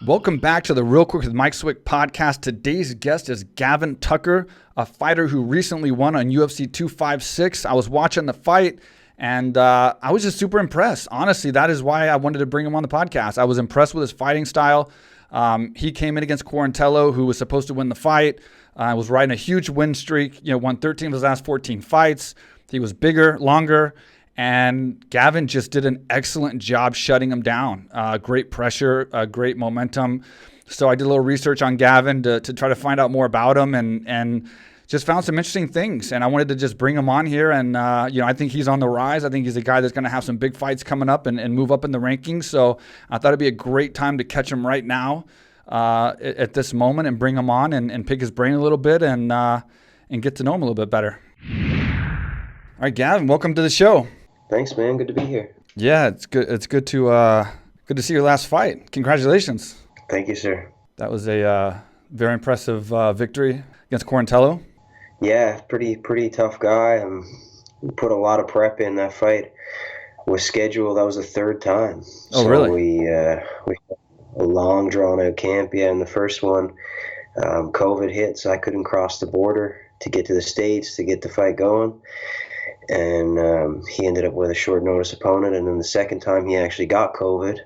Welcome back to the Real Quick with Mike Swick podcast. Today's guest is Gavin Tucker, a fighter who recently won on UFC 256. I was watching the fight and I was just super impressed. Honestly, that is why I wanted to bring him on the podcast. I was impressed with his fighting style. He came in against Quarantillo, who was supposed to win the fight. Was riding a huge win streak, won 13 of his last 14 fights. He was bigger, longer. And Gavin just did an excellent job shutting him down. Great pressure, great momentum. So I did a little research on Gavin to try to find out more about him and just found some interesting things. And I wanted to just bring him on here. And, I think he's on the rise. I think he's a guy that's going to have some big fights coming up and move up in the rankings. So I thought it'd be a great time to catch him right now at this moment and bring him on and pick his brain a little bit and get to know him a little bit better. All right, Gavin, welcome to the show. Thanks, man. Good to be here. Yeah, it's good. It's good to see your last fight. Congratulations. Thank you, sir. That was a very impressive victory against Quarantillo. Yeah, pretty tough guy. We put a lot of prep in. That fight was scheduled. That was the third time. Oh, so really? We had a long drawn out camp. Yeah, in the first one, COVID hit, so I couldn't cross the border to get to the States to get the fight going. And he ended up with a short notice opponent. And then the second time he actually got COVID.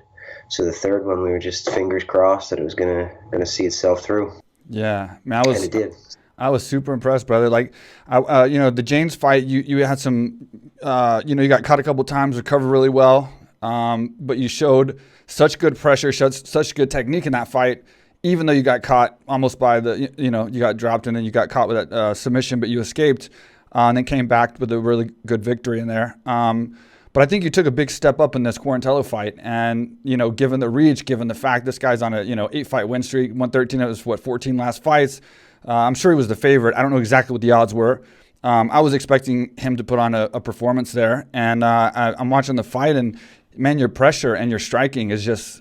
So the third one, we were just fingers crossed that it was gonna see itself through. Yeah, man, and it did. I was super impressed, brother. Like, the James fight, you had some, you got caught a couple times, recovered really well. But you showed such good pressure, such good technique in that fight. Even though you got caught almost by you got dropped and then you got caught with that submission, but you escaped. And then came back with a really good victory in there. But I think you took a big step up in this Quarantillo fight. And, given the reach, given the fact this guy's on a, 8-fight win streak, won 13 of his, 14 last fights. I'm sure he was the favorite. I don't know exactly what the odds were. I was expecting him to put on a performance there. And I'm watching the fight, and, man, your pressure and your striking is just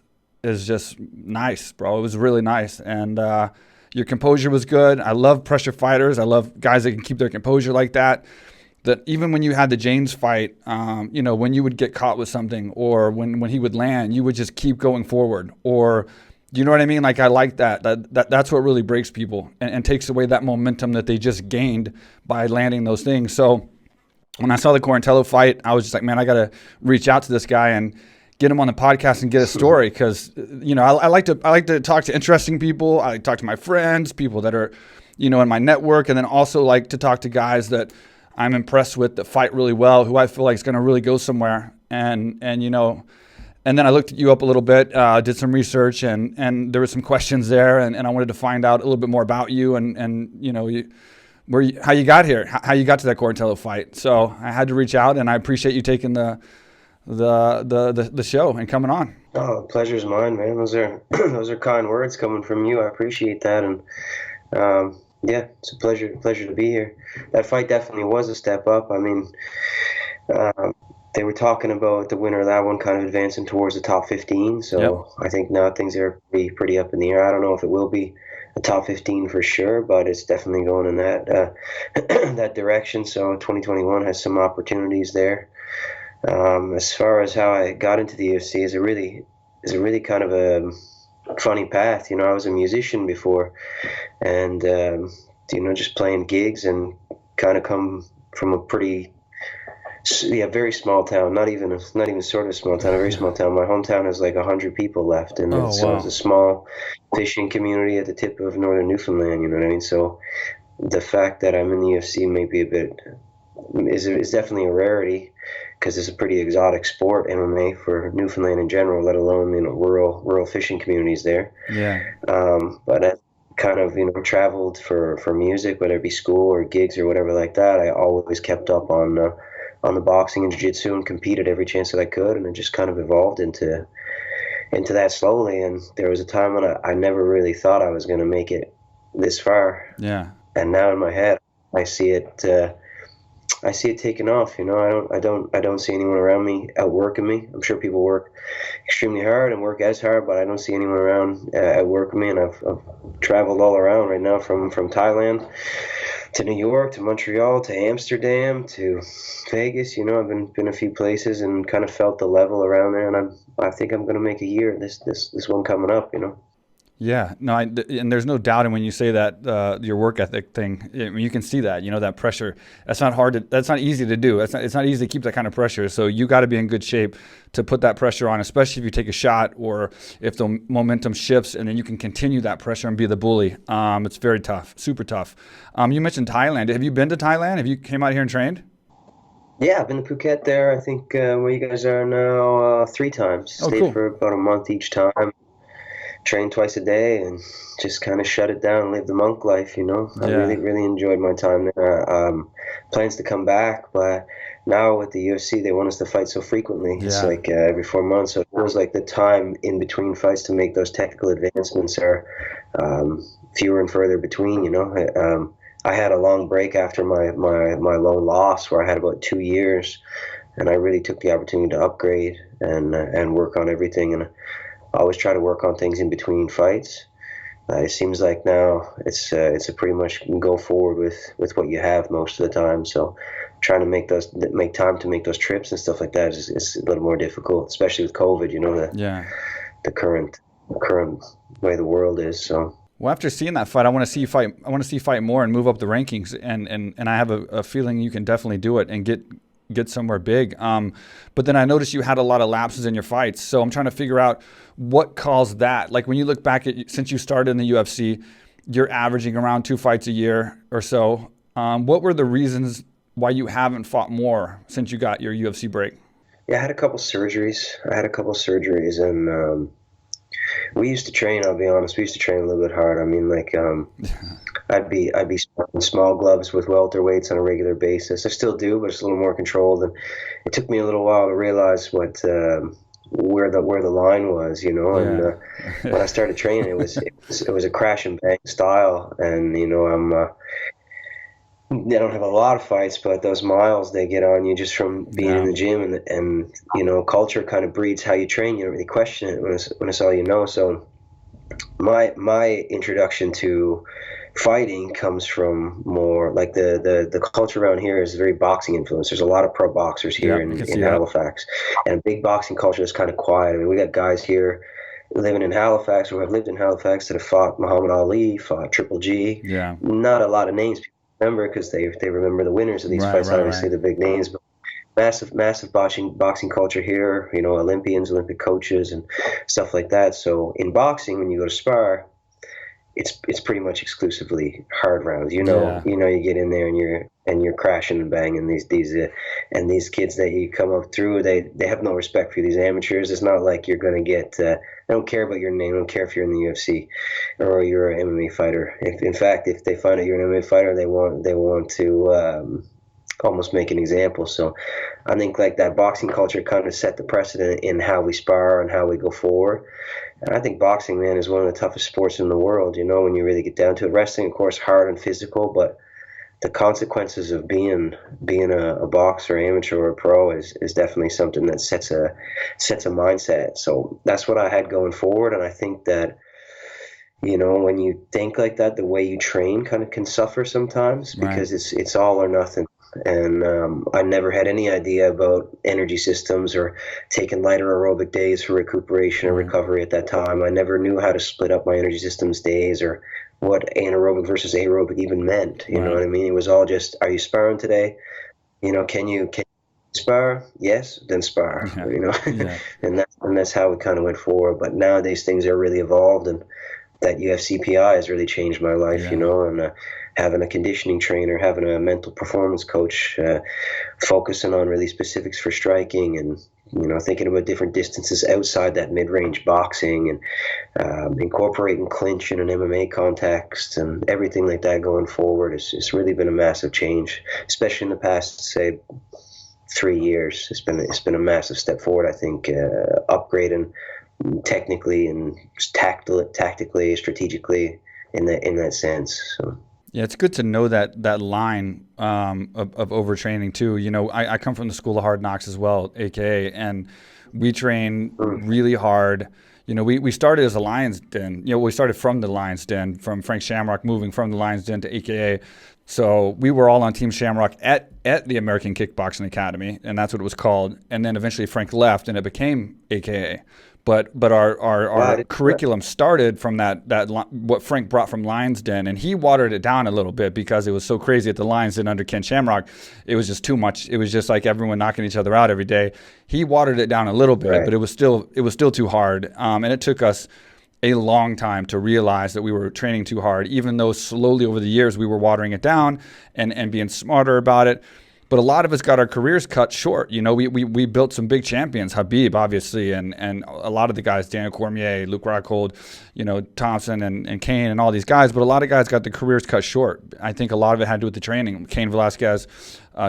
nice, bro. It was really nice. And your composure was good. I love pressure fighters. I love guys that can keep their composure like that. That even when you had the James fight, when you would get caught with something or when he would land, you would just keep going forward. Or, you know what I mean? Like, I like that. That's what really breaks people and takes away that momentum that they just gained by landing those things. So when I saw the Quarantillo fight, I was just like, man, I got to reach out to this guy and get him on the podcast and get a story because, I like to talk to interesting people. I like to talk to my friends, people that are, in my network, and then also like to talk to guys that I'm impressed with that fight really well, who I feel like is going to really go somewhere. And then I looked you up a little bit, did some research, and there were some questions there, and I wanted to find out a little bit more about you and how you got here, how you got to that Quarantillo fight. So I had to reach out, and I appreciate you taking the show and coming on. Oh, the pleasure's mine, man. Those are kind words coming from you. I appreciate that, and yeah, it's a pleasure to be here. That fight definitely was a step up. I mean, they were talking about the winner of that one kind of advancing towards the top 15. So yep. I think now things are pretty up in the air. I don't know if it will be a top 15 for sure, but it's definitely going in that that direction. So 2021 has some opportunities there. As far as how I got into the UFC is a really kind of a funny path. I was a musician before, and just playing gigs and kind of come from a very small town. Not even sort of small town. A very small town. My hometown has like 100 people left, and wow. It's a small fishing community at the tip of northern Newfoundland. You know what I mean? So the fact that I'm in the UFC may be is definitely a rarity, because it's a pretty exotic sport, MMA, for Newfoundland in general, let alone rural fishing communities there. Yeah. But I kind of traveled for music, whether it be school or gigs or whatever like that. I always kept up on the boxing and jiu-jitsu and competed every chance that I could, and it just kind of evolved into that slowly. And there was a time when I never really thought I was going to make it this far. Yeah. And now in my head, I see it taking off. I don't see anyone around me outworking me. I'm sure people work extremely hard and work as hard, but I don't see anyone around outworking me. And I've traveled all around right now, from Thailand to New York to Montreal to Amsterdam to Vegas. I've been a few places and kind of felt the level around there. And I think I'm going to make a year this one coming up. Yeah, no, and there's no doubting when you say that your work ethic thing. I mean, you can see that, that pressure. That's not hard to. That's not easy to do. It's not easy to keep that kind of pressure. So you got to be in good shape to put that pressure on, especially if you take a shot or if the momentum shifts, and then you can continue that pressure and be the bully. It's very tough, super tough. You mentioned Thailand. Have you been to Thailand? Have you came out here and trained? Yeah, I've been to Phuket there. I think where you guys are now 3 times. Oh, Stayed cool. for about a month each time. Trained twice a day and just kind of shut it down and live the monk life. I Yeah, really enjoyed my time there. Plans to come back, but now with the UFC, they want us to fight so frequently. It's yeah, like every 4 months, so it feels like the time in between fights to make those technical advancements are fewer and further between. I had a long break after my lone loss where I had about 2 years, and I really took the opportunity to upgrade and work on everything. And I always try to work on things in between fights. It seems like now it's a pretty much go forward with what you have most of the time. So trying to make time to make those trips and stuff like that is a little more difficult, especially with COVID. yeah. The current way the world is. So Well, after seeing that fight, I want to see you fight. I want to see you fight more and move up the rankings. And I have a feeling you can definitely do it and get somewhere big. But then I noticed you had a lot of lapses in your fights. So I'm trying to figure out what caused that. Like when you look back at since you started in the UFC, you're averaging around 2 fights a year or so. What were the reasons why you haven't fought more since you got your UFC break? yeah, I had a couple surgeries. And we used to train. I'll be honest. We used to train a little bit hard. I mean, like I'd be in small gloves with welterweights on a regular basis. I still do, but it's a little more controlled. And it took me a little while to realize where the line was. And Yeah. when I started training, it was a crash and bang style. And I don't have a lot of fights, but those miles they get on you just from being in Yeah. the gym, and culture kind of breeds how you train. You don't really question it when it's all you know. So my introduction to fighting comes from more like the culture around here is very boxing influenced. There's a lot of pro boxers here Yeah. I can in see that. Halifax, and a big boxing culture is kind of quiet. I mean, we got guys here living in Halifax or have lived in Halifax that have fought Muhammad Ali, fought Triple G. Yeah. Not a lot of names people remember because they remember the winners of these Right. fights, Right. Right. obviously the big names, but massive boxing culture here. Olympians, Olympic coaches, and stuff like that. So in boxing, when you go to spar, it's pretty much exclusively hard rounds. Yeah. You get in there and you're crashing and banging these kids that you come up through. They have no respect for these amateurs. It's not like you're going to get. They don't care about your name. They don't care if you're in the UFC or you're an MMA fighter. In fact, if they find out you're an MMA fighter, they want to almost make an example. So I think like that boxing culture kind of set the precedent in how we spar and how we go forward. And I think boxing, man, is one of the toughest sports in the world. When you really get down to it. Wrestling, of course, hard and physical, but the consequences of being a boxer, amateur, or a pro is definitely something that sets a mindset. So that's what I had going forward, and I think that when you think like that, the way you train kind of can suffer sometimes Right. because it's all or nothing. And I never had any idea about energy systems or taking lighter aerobic days for recuperation or Right. recovery at that time. I never knew how to split up my energy systems days or what anaerobic versus aerobic even meant. You know Right. what I mean? It was all just, are you sparring today? Can you spar? Yes, then spar. Yeah. Yeah. And that's how we kind of went forward. But nowadays things are really evolved, and that UFCPI has really changed my life, Yeah. and having a conditioning trainer, having a mental performance coach, focusing on really specifics for striking, and thinking about different distances outside that mid-range boxing, and incorporating clinch in an MMA context, and everything like that going forward. It's really been a massive change, especially in the past, say, 3 years. It's been a massive step forward. I think upgrading technically and tactically, strategically in that sense. So. Yeah, it's good to know that line of overtraining too. I come from the school of hard knocks as well, aka, and we train really hard. We started as a Lions Den. We started from the Lions Den, from Frank Shamrock moving from the Lions Den to AKA. So we were all on Team Shamrock at the American Kickboxing Academy, and that's what it was called. And then eventually Frank left, and it became AKA. but our Wow, curriculum started from what Frank brought from Lions Den, and he watered it down a little bit because it was so crazy at the Lions Den under Ken Shamrock. It was just too much. It was just like everyone knocking each other out every day. He watered it down a little bit, but it was still too hard, and it took us a long time to realize that we were training too hard, even though slowly over the years we were watering it down and being smarter about it. But a lot of us got our careers cut short. You know, we built some big champions, Habib, obviously, and a lot of the guys, Daniel Cormier, Luke Rockhold, you know, Thompson and Cain and all these guys. But a lot of guys got the careers cut short. I think a lot of it had to do with the training. Cain Velasquez,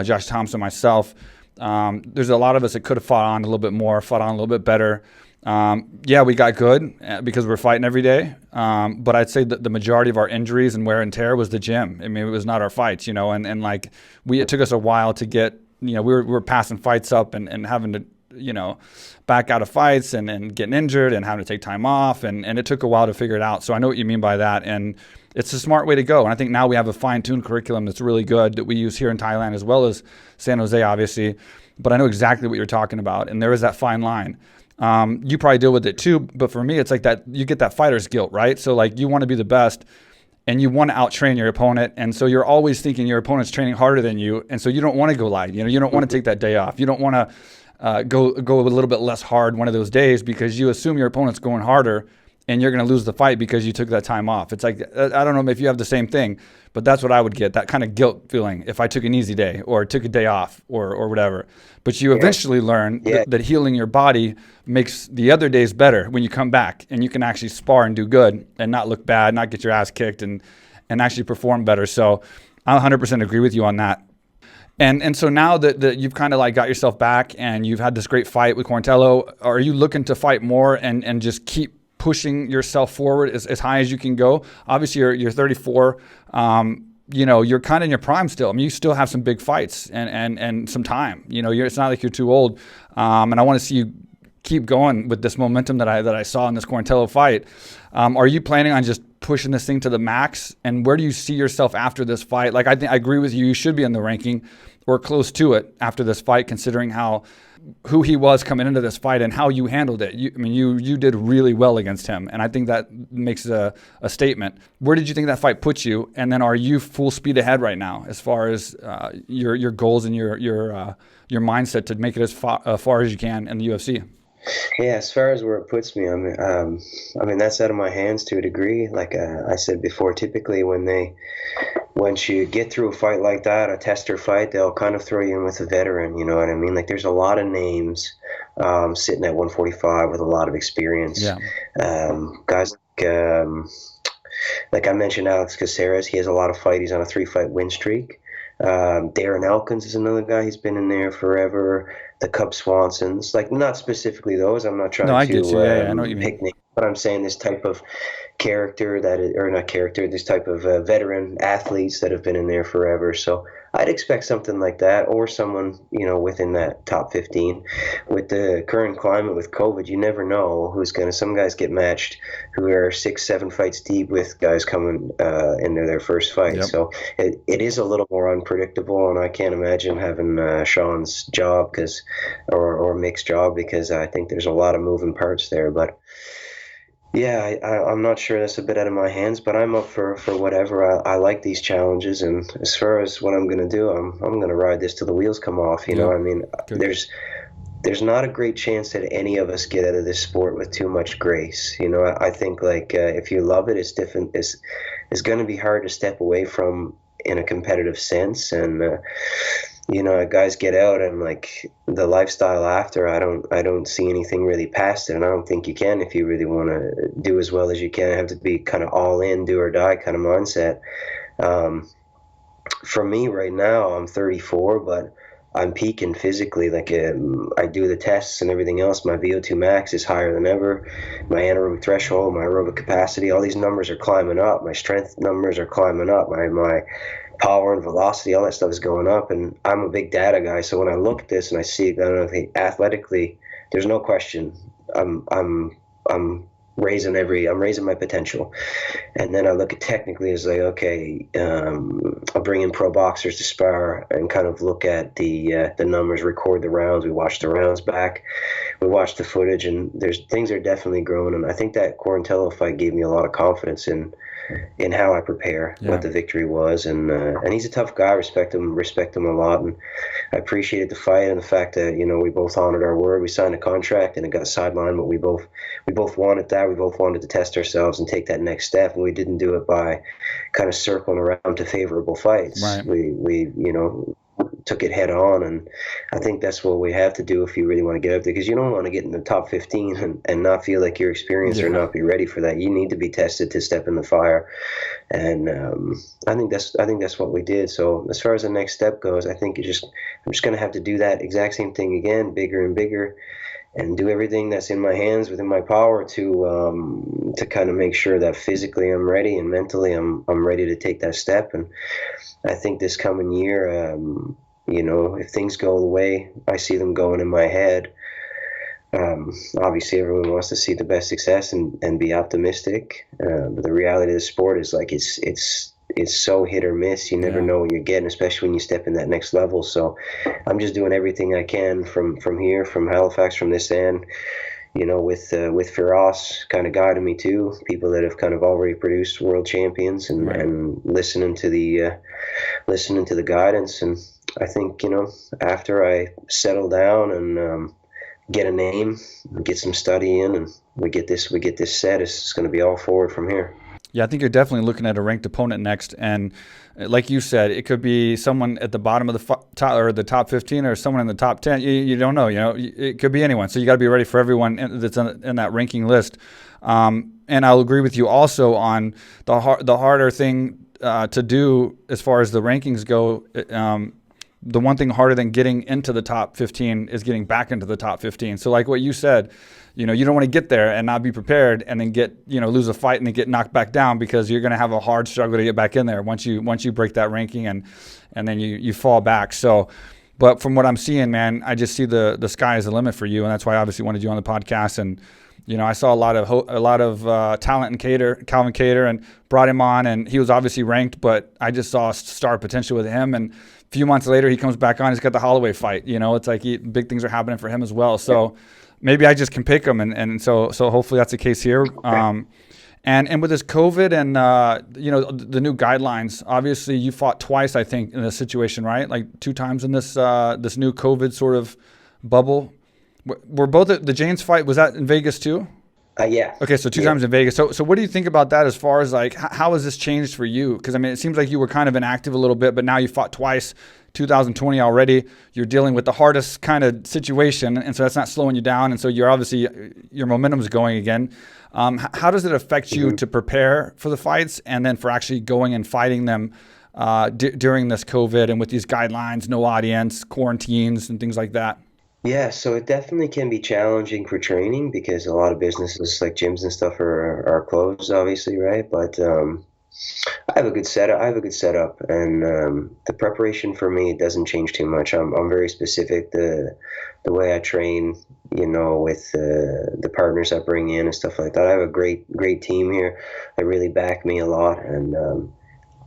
Josh Thompson, myself. There's a lot of us that could have fought on a little bit more, fought on a little bit better. Yeah, we got good because we're fighting every day. But I'd say that the majority of our injuries and wear and tear was the gym. I mean, it was not our fights, you know, and like it took us a while to get, you know, we were passing fights up and having to, you know, back out of fights and getting injured and having to take time off. And it took a while to figure it out. So I know what you mean by that. And it's a smart way to go. And I think now we have a fine-tuned curriculum that's really good that we use here in Thailand as well as San Jose, obviously. But I know exactly what you're talking about. And there is that fine line. You probably deal with it too, but for me, it's like that you get that fighter's guilt, right? So like you want to be the best and you want to out-train your opponent. And so you're always thinking your opponent's training harder than you. And so you don't want to go light. You know, you don't want to take that day off. You don't want to go a little bit less hard one of those days because you assume your opponent's going harder and you're going to lose the fight because you took that time off. It's like, I don't know if you have the same thing, but that's what I would get, that kind of guilt feeling if I took an easy day or took a day off or whatever. But you eventually learn that healing your body makes the other days better when you come back and you can actually spar and do good and not look bad, not get your ass kicked and actually perform better. So I 100% agree with you on that. And so now that you've kind of like got yourself back and you've had this great fight with Quarantillo, are you looking to fight more and just keep pushing yourself forward as high as you can go? Obviously, you're 34. You know, you're kind of in your prime still. I mean, you still have some big fights and some time. You know, it's not like you're too old. And I want to see you keep going with this momentum that I saw in this Quarantillo fight. Are you planning on just pushing this thing to the max? And where do you see yourself after this fight? Like, I agree with you. You should be in the ranking or close to it after this fight, considering who he was coming into this fight and how you handled it. You did really well against him, and I think that makes a statement. Where did you think that fight puts you? And then are you full speed ahead right now as far as your goals and your mindset to make it as far as you can in the UFC? Yeah, as far as where it puts me, I mean that's out of my hands to a degree. Like I said before, typically once you get through a fight like that, a tester fight, they'll kind of throw you in with a veteran. You know what I mean? Like there's a lot of names sitting at 145 with a lot of experience. Yeah. Guys like I mentioned, Alex Caceres, he has a lot of fight. He's on a 3-fight win streak. Darren Elkins is another guy. He's been in there forever. The Cub Swansons, like not specifically those. I'm not trying to I get you. I know what you mean. pick names, but I'm saying this type of character this type of veteran athletes that have been in there forever. So I'd expect something like that, or someone, you know, within that top 15. With the current climate with COVID, you never know some guys get matched who are 6-7 fights deep with guys coming into their first fight. Yep. So it is a little more unpredictable, and I can't imagine having Sean's job or Mick's job, because I think there's a lot of moving parts there. But yeah, I'm not sure. That's a bit out of my hands, but I'm up for whatever. I like these challenges, and as far as what I'm going to do, I'm going to ride this till the wheels come off. You know, I mean, there's not a great chance that any of us get out of this sport with too much grace. You know, I think like if you love it, it's different. It's going to be hard to step away from in a competitive sense, and you know, guys get out and like the lifestyle after, I don't see anything really past it, and I don't think you can if you really want to do as well as you can. Have to be kind of all in, do or die kind of mindset. For me right now, I'm 34, but I'm peaking physically. Like I do the tests and everything else. My VO2 max is higher than ever. My anaerobic threshold, my aerobic capacity, all these numbers are climbing up. My strength numbers are climbing up. My power and velocity, all that stuff is going up, and I'm a big data guy. So when I look at this and I see it, I don't think athletically, there's no question. I'm I'm raising my potential. And then I look at technically as like, okay, I'll bring in pro boxers to spar and kind of look at the numbers, record the rounds. We watch the rounds back, we watch the footage, and there's things are definitely growing. And I think that Quarantillo fight gave me a lot of confidence in how I prepare, what the victory was, and he's a tough guy. Respect him a lot, and I appreciated the fight and the fact that we both honored our word. We signed a contract and it got sidelined, but we both wanted that. We both wanted to test ourselves and take that next step, and we didn't do it by kind of circling around to favorable fights. Right. We took it head on, and I think that's what we have to do if you really want to get up there, because you don't want to get in the top 15 and not feel like you're experienced or not be ready for that. You need to be tested to step in the fire, and I think that's what we did. So as far as the next step goes, I think I'm just going to have to do that exact same thing again, bigger and bigger, and do everything that's in my hands, within my power, to kind of make sure that physically I'm ready and mentally I'm ready to take that step. And I think this coming year, if things go the way I see them going in my head, obviously everyone wants to see the best success and be optimistic. But the reality of the sport is like it's so hit or miss. You never know what you're getting, especially when you step in that next level. So I'm just doing everything I can from here, from Halifax, from this end, with Firas kind of guiding me too, people that have kind of already produced world champions, and listening to the guidance. And I think, after I settle down and get a name, get some study in, and we get this set, it's going to be all forward from here. Yeah, I think you're definitely looking at a ranked opponent next, and like you said, it could be someone at the bottom of the top or the top 15, or someone in the top 10. You don't know, it could be anyone. So you got to be ready for everyone that's in that ranking list. And I'll agree with you also on the harder thing to do as far as the rankings go. The one thing harder than getting into the top 15 is getting back into the top 15. So like what you said, you don't want to get there and not be prepared, and then lose a fight and then get knocked back down, because you're going to have a hard struggle to get back in there once you break that ranking and then you fall back. So, but from what I'm seeing, man, I just see the sky is the limit for you, and that's why I obviously wanted you on the podcast. And I saw a lot of talent in Calvin Kattar, and brought him on, and he was obviously ranked, but I just saw star potential with him. And a few months later, he comes back on. He's got the Holloway fight. It's like big things are happening for him as well. So maybe I just can pick him, and so hopefully that's the case here. And with this COVID and the new guidelines, obviously you fought twice, I think, in this situation, right? Like 2 times in this new COVID sort of bubble. Were both the James fight, was that in Vegas too? Yeah. Okay, so 2 times in Vegas. So what do you think about that as far as like how has this changed for you? Because I mean, it seems like you were kind of inactive a little bit, but now you fought twice, 2020 already. You're dealing with the hardest kind of situation, and so that's not slowing you down. And so you're obviously your momentum is going again. How does it affect you to prepare for the fights, and then for actually going and fighting them during this COVID and with these guidelines, no audience, quarantines, and things like that? Yeah, so it definitely can be challenging for training, because a lot of businesses like gyms and stuff are closed, obviously, right? But I have a good setup, and the preparation for me doesn't change too much. I'm very specific. The way I train, with the partners I bring in and stuff like that. I have a great team here. They really back me a lot, and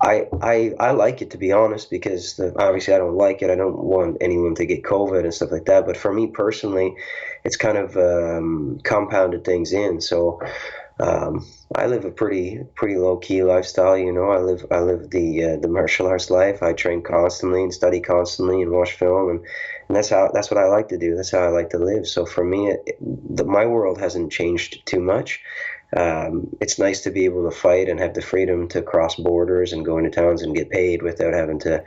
I like it, to be honest, because obviously I don't like it. I don't want anyone to get COVID and stuff like that. But for me personally, it's kind of compounded things in. So I live a pretty low key lifestyle. I live the martial arts life. I train constantly and study constantly and watch film, and that's what I like to do. That's how I like to live. So for me, my world hasn't changed too much. It's nice to be able to fight and have the freedom to cross borders and go into towns and get paid without having to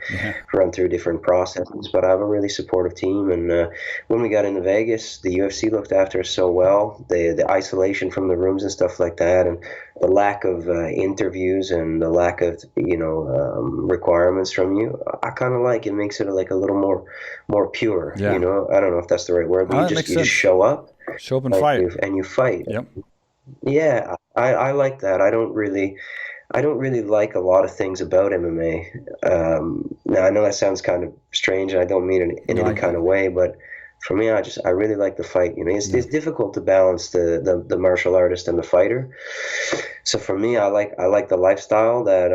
run through different processes. But I have a really supportive team, and when we got into Vegas, the UFC looked after us so well. The isolation from the rooms and stuff like that, and the lack of interviews and the lack of requirements from you, I kind of like it. Makes it like a little more pure. I don't know if that's the right word, but you just show up and fight, and you fight. Yep. Yeah, I like that. I don't really like a lot of things about MMA. Now I know that sounds kind of strange, and I don't mean it in any kind of way, but for me, I really like the fight. It's difficult to balance the martial artist and the fighter. So for me, I like the lifestyle that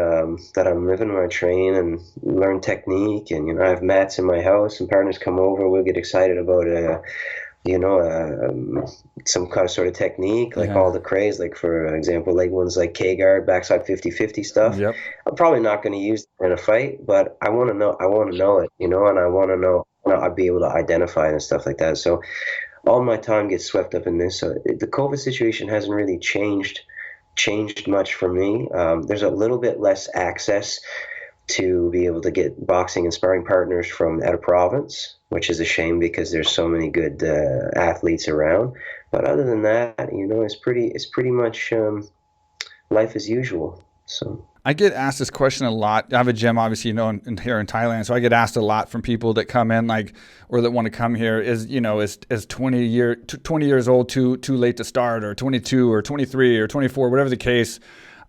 I'm living when I train and learn technique. And I have mats in my house, and partners come over. We'll get excited about some kind of sort of technique, like all the craze, like for example, leg ones like K-guard, backside 50-50 stuff. Yep. I'm probably not going to use it in a fight, but I want to know it, and I want to know, I'd be able to identify it and stuff like that. So all my time gets swept up in this. So the COVID situation hasn't really changed much for me. There's a little bit less access to be able to get boxing and sparring partners from out of province, which is a shame because there's so many good athletes around. But other than that, it's pretty much life as usual. So I get asked this question a lot. I have a gym, obviously, here in Thailand, so I get asked a lot from people that come in, or that want to come here. Is 20 years old too late to start, or 22, or 23, or 24, whatever the case.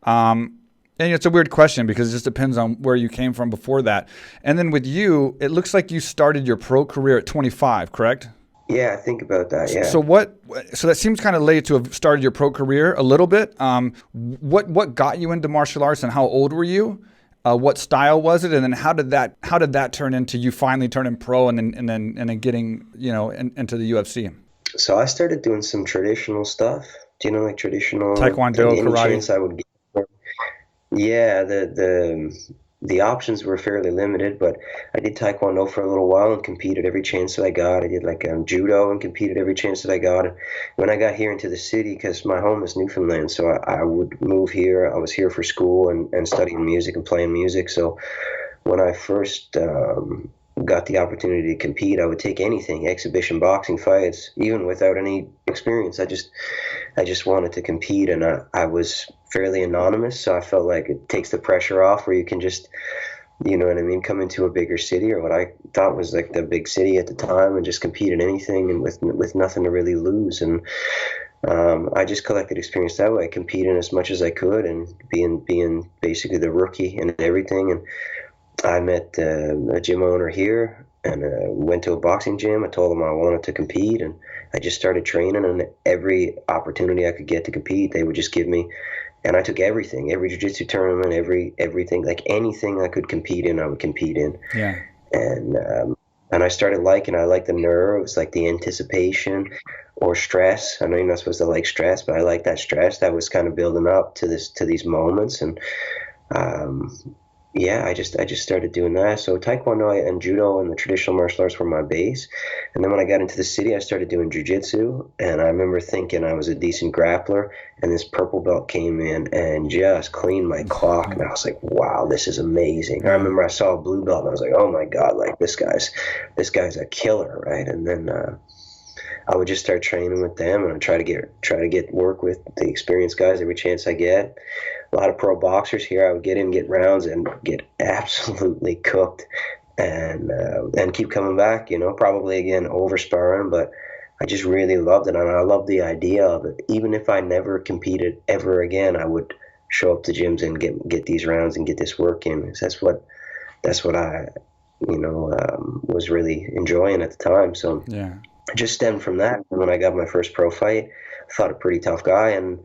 And it's a weird question because it just depends on where you came from before that. And then with you, it looks like you started your pro career at 25, correct? Yeah, I think about that. Yeah. So that seems kind of late to have started your pro career a little bit. What got you into martial arts, and how old were you? What style was it, and then how did that turn into you finally turning pro and then getting into the UFC? So I started doing some traditional stuff. Like traditional Taekwondo, any karate. chance I would get. Yeah, the options were fairly limited, but I did Taekwondo for a little while and competed every chance that I got. I did judo and competed every chance that I got. When I got here into the city, because my home is Newfoundland, so I would move here. I was here for school and studying music and playing music. So when I first got the opportunity to compete, I would take anything, exhibition boxing fights, even without any experience. I just wanted to compete, and I was fairly anonymous, so I felt like it takes the pressure off where you can just, come into a bigger city, or what I thought was like the big city at the time, and just compete in anything and with nothing to really lose. And I just collected experience that way, competing as much as I could and being basically the rookie and everything. And I met a gym owner here and went to a boxing gym. I told him I wanted to compete, and I just started training, and every opportunity I could get to compete, they would just give me. And I took everything, every jiu-jitsu tournament, everything, like anything I could compete in, I would compete in. Yeah. And I started I like the nerves, like the anticipation or stress. I know you're not supposed to like stress, but I like that stress that was kind of building up to these moments. And I just started doing that. So Taekwondo and Judo and the traditional martial arts were my base. And then when I got into the city, I started doing Jiu-Jitsu. And I remember thinking I was a decent grappler. And this purple belt came in and just cleaned my clock. And I was like, wow, this is amazing. I remember I saw a blue belt and I was like, oh my God, like this guy's a killer, right? And then I would just start training with them, and I try to get work with the experienced guys every chance I get. A lot of pro boxers here. I would get in, get rounds, and get absolutely cooked, and keep coming back. Probably again over sparring, but I just really loved it, and I loved the idea of it. Even if I never competed ever again, I would show up to gyms and get these rounds and get this work in. That's what I was really enjoying at the time. So yeah. It just stemmed from that. And when I got my first pro fight, I fought a pretty tough guy and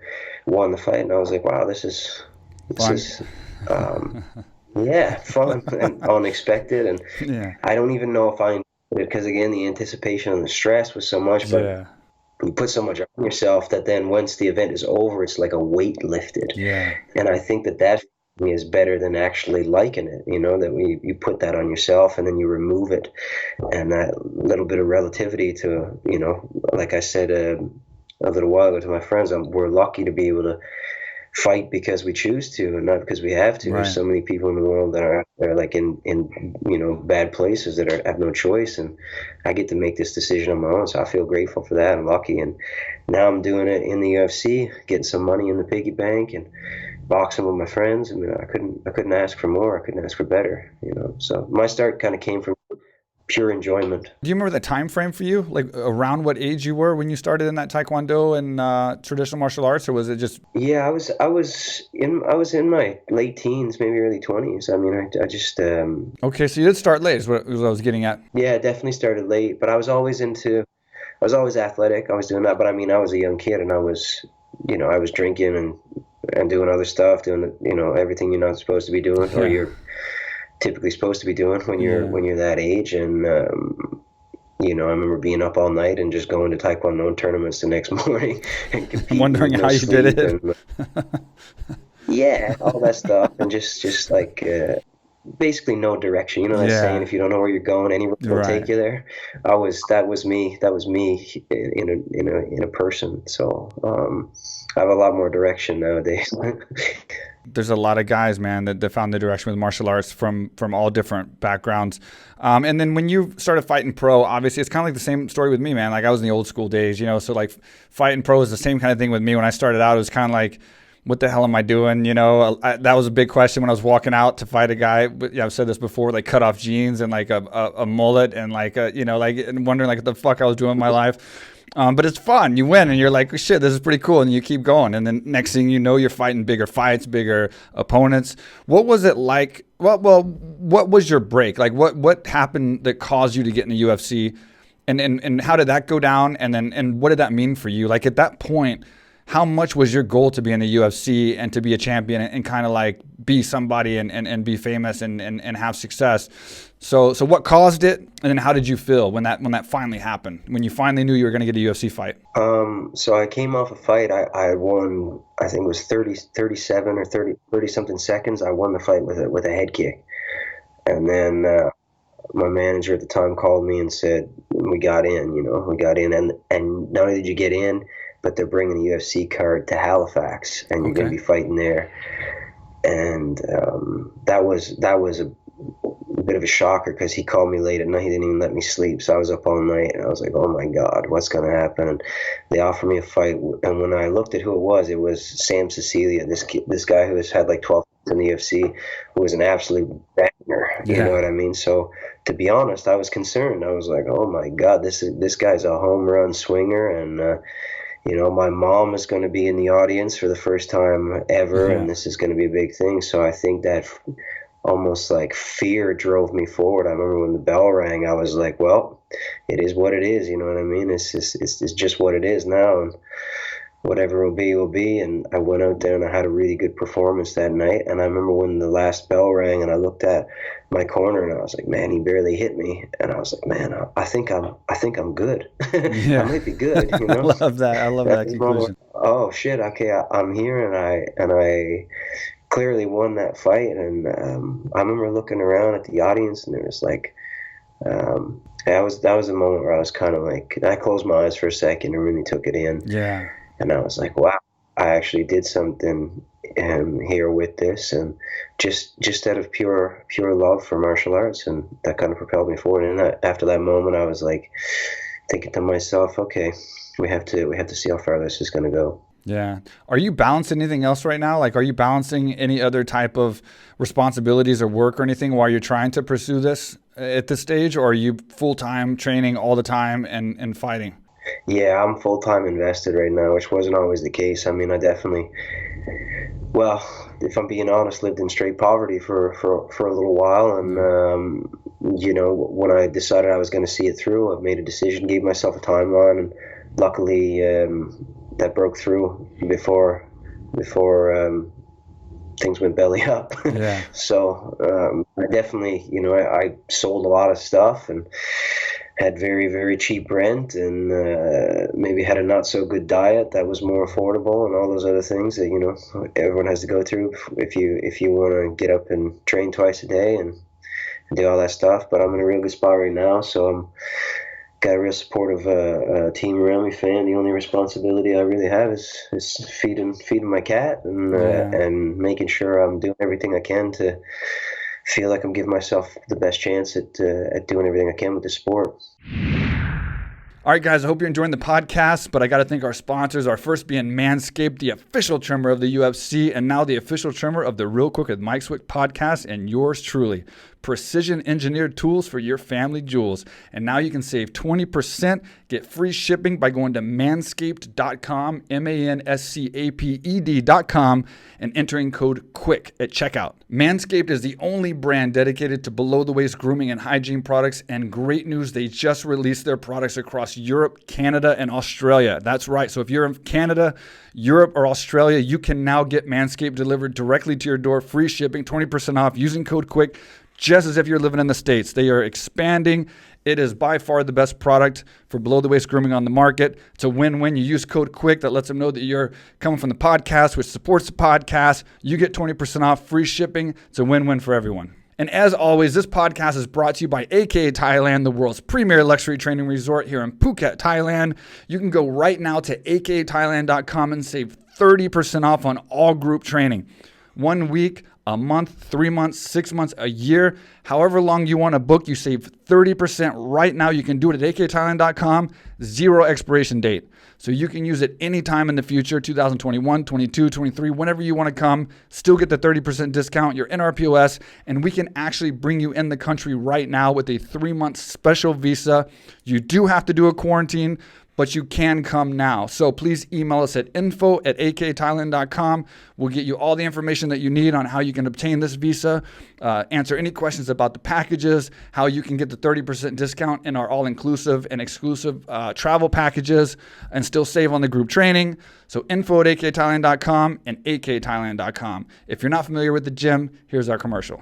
won the fight. And I was like, wow, this is fun and unexpected. And I don't even know if I enjoyed it because, again, the anticipation and the stress was so much. But you put so much on yourself that then once the event is over, it's like a weight lifted. Yeah. And I think that is better than actually liking it, that you put that on yourself and then you remove it, and that little bit of relativity to, like I said a little while ago to my friends, we're lucky to be able to fight because we choose to and not because we have to. Right. There's so many people in the world that are like in bad places that have no choice, and I get to make this decision on my own, so I feel grateful for that. I'm lucky, and now I'm doing it in the UFC, getting some money in the piggy bank and boxing with my friends. I mean, I couldn't ask for more. I couldn't ask for better. So my start kind of came from pure enjoyment. Do you remember the time frame for you? Like around what age you were when you started in that Taekwondo and traditional martial arts, or was it just? Yeah, I was in my late teens, maybe early 20s. I mean, I just Okay, so you did start late, is what I was getting at. yeah, definitely started late, but I was always athletic. I was doing that, but I mean, I was a young kid, and I was drinking and doing other stuff, doing everything you're not supposed to be doing, or Yeah. you're typically supposed to be doing when Yeah. you're that age. And I remember being up all night and just going to Taekwondo tournaments the next morning and I'm competing wondering with how no you did sleep it. and yeah, all that stuff, and just like basically no direction. You know that saying, Yeah. if you don't know where you're going, any road will take Right. you there. That was me. That was me in a person. So I have a lot more direction nowadays. There's a lot of guys, man, that found the direction with martial arts from all different backgrounds. And then when you started fighting pro, obviously it's kind of like the same story with me, man. Like I was in the old school days, so like fighting pro is the same kind of thing with me. When I started out, it was kind of like, what the hell am I doing? That was a big question when I was walking out to fight a guy. But yeah, I've said this before, like cut off jeans and like a mullet and like and wondering like what the fuck I was doing in my life. But it's fun. You win and you're like, shit, this is pretty cool. And you keep going. And then next thing you know, you're fighting bigger fights, bigger opponents. What was it like? Well, what was your break? Like what happened that caused you to get in the UFC? And how did that go down? And what did that mean for you? Like at that point, how much was your goal to be in the UFC and to be a champion and kind of like be somebody and be famous and have success? So what caused it? And then how did you feel when that finally happened? When you finally knew you were going to get a UFC fight? So I came off a fight. I won, I think it was 37 or 30 something seconds. I won the fight with a head kick. And then my manager at the time called me and said, we got in. And not only did you get in, but they're bringing a UFC card to Halifax, and you're going to be fighting there. And that was a bit of a shocker, because he called me late at night. He didn't even let me sleep, so I was up all night, and I was like, oh my God, what's going to happen? And they offered me a fight, and when I looked at who it was Sam Cecilia, this guy who has had like 12 in the UFC, who was an absolute banger. You know what I mean? So to be honest, I was concerned. I was like, oh my God, this guy's a home run swinger, and my mom is going to be in the audience for the first time ever, and this is going to be a big thing. So I think that almost like fear drove me forward. I remember when the bell rang, I was like, well, it is what it is. You know what I mean? It's just what it is now, and whatever will be, will be. And I went out there and I had a really good performance that night. And I remember when the last bell rang and I looked at my corner and I was like, man, he barely hit me. And I was like, man, I think I'm good. I might be good. I love that. I love that conclusion. Oh shit. Okay. I'm here, and I clearly won that fight. And I remember looking around at the audience, and there was like, that was a moment where I was kind of like, I closed my eyes for a second and really took it in. Yeah. And I was like, wow, I actually did something here with this, and just out of pure love for martial arts, and that kind of propelled me forward. And after that moment, I was like thinking to myself, okay, we have to see how far this is going to go. Yeah. Are you balancing anything else right now? Like, are you balancing any other type of responsibilities or work or anything while you're trying to pursue this at this stage? Or are you full-time training all the time and fighting? Yeah, I'm full-time invested right now, which wasn't always the case. I mean, I definitely, well, if I'm being honest, lived in straight poverty for a little while. And, when I decided I was going to see it through, I made a decision, gave myself a timeline, and luckily that broke through before things went belly up. Yeah. So I definitely, I sold a lot of stuff and had very, very cheap rent, and maybe had a not so good diet that was more affordable, and all those other things that everyone has to go through if you want to get up and train twice a day and do all that stuff. But I'm in a real good spot right now, so I'm got a real supportive team around me. The only responsibility I really have is feeding my cat, and making sure I'm doing everything I can to feel like I'm giving myself the best chance at doing everything I can with the sport. All right, guys, I hope you're enjoying the podcast, but I got to thank our sponsors, our first being Manscaped, the official trimmer of the UFC, and now the official trimmer of the Real Quick with Mike Swick podcast, and yours truly. precision engineered tools for your family jewels. And now you can save 20%, get free shipping by going to manscaped.com, manscaped.com, and entering code QUICK at checkout. Manscaped is the only brand dedicated to below-the-waist grooming and hygiene products, and great news, they just released their products across Europe, Canada, and Australia. That's right. So if you're in Canada, Europe, or Australia, you can now get Manscaped delivered directly to your door, free shipping, 20% off using code QUICK, just as if you're living in the States. They are expanding. It is by far the best product for below-the-waist grooming on the market. It's a win-win. You use code QUICK. That lets them know that you're coming from the podcast, which supports the podcast. You get 20% off, free shipping. It's a win-win for everyone. And as always, this podcast is brought to you by AK Thailand, the world's premier luxury training resort here in Phuket, Thailand. You can go right now to akthailand.com and save 30% off on all group training. 1 week, a month, 3 months, 6 months, a year, however long you want to book, you save 30% right now. You can do it at akthailand.com, zero expiration date. So you can use it anytime in the future, 2021, 22, 23, whenever you want to come, still get the 30% discount. You're in our POS, and we can actually bring you in the country right now with a 3-month special visa. You do have to do a quarantine, but you can come now. So please email us at info@akthailand.com. We'll get you all the information that you need on how you can obtain this visa, answer any questions about the packages, how you can get the 30% discount in our all-inclusive and exclusive travel packages, and still save on the group training. So info@akthailand.com and akthailand.com. If you're not familiar with the gym, here's our commercial.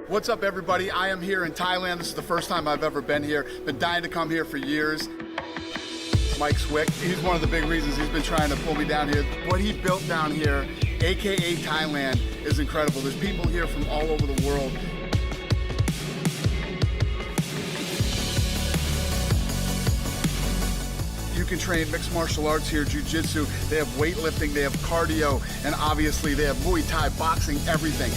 What's up, everybody? I am here in Thailand. This is the first time I've ever been here. Been dying to come here for years. Mike Swick, he's one of the big reasons he's been trying to pull me down here. What he built down here, AKA Thailand, is incredible. There's people here from all over the world. You can train mixed martial arts here, jiu-jitsu. They have weightlifting, they have cardio, and obviously they have Muay Thai, boxing, everything.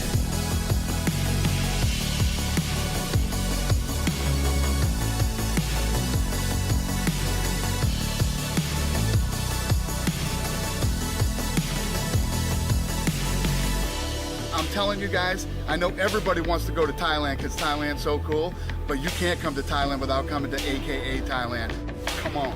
I'm telling you guys, I know everybody wants to go to Thailand because Thailand's so cool, but you can't come to Thailand without coming to AKA Thailand. Come on.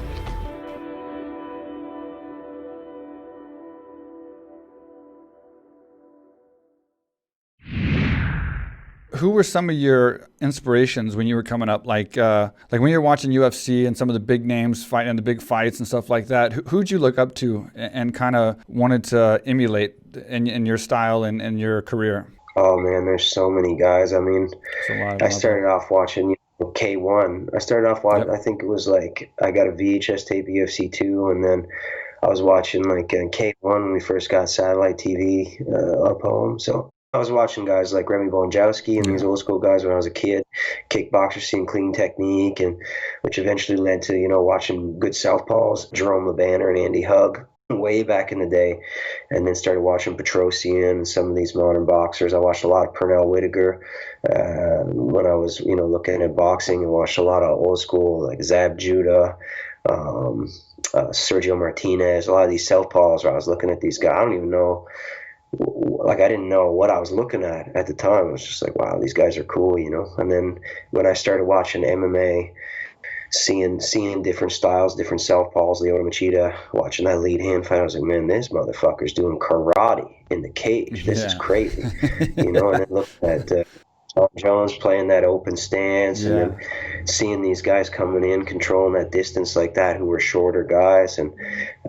Who were some of your inspirations when you were coming up? Like when you're watching UFC and some of the big names fighting in the big fights and stuff like that, who'd you look up to and kind of wanted to emulate in your style and your career? Oh man, there's so many guys. I mean, I started off watching K1. I started off watching, I think it was like, I got a VHS tape of UFC 2, and then I was watching like K1 when we first got satellite TV up home. So I was watching guys like Remy Bonjowski and these old school guys when I was a kid, kickboxers seeing clean technique, and which eventually led to, watching good southpaws, Jerome LeBanner and Andy Hug way back in the day, and then started watching Petrosian and some of these modern boxers. I watched a lot of Pernell Whitaker when I was, looking at boxing, and watched a lot of old school like Zab Judah, Sergio Martinez, a lot of these southpaws where I was looking at these guys. I don't even know. Like, I didn't know what I was looking at the time. It was just like, wow, these guys are cool, And then when I started watching MMA, seeing different styles, different southpaws, Lyoto Machida, watching that lead hand fight, I was like, man, this motherfucker's doing karate in the cage. This is crazy, And then looking at Tom Jones playing that open stance, and then seeing these guys coming in, controlling that distance like that, who were shorter guys. And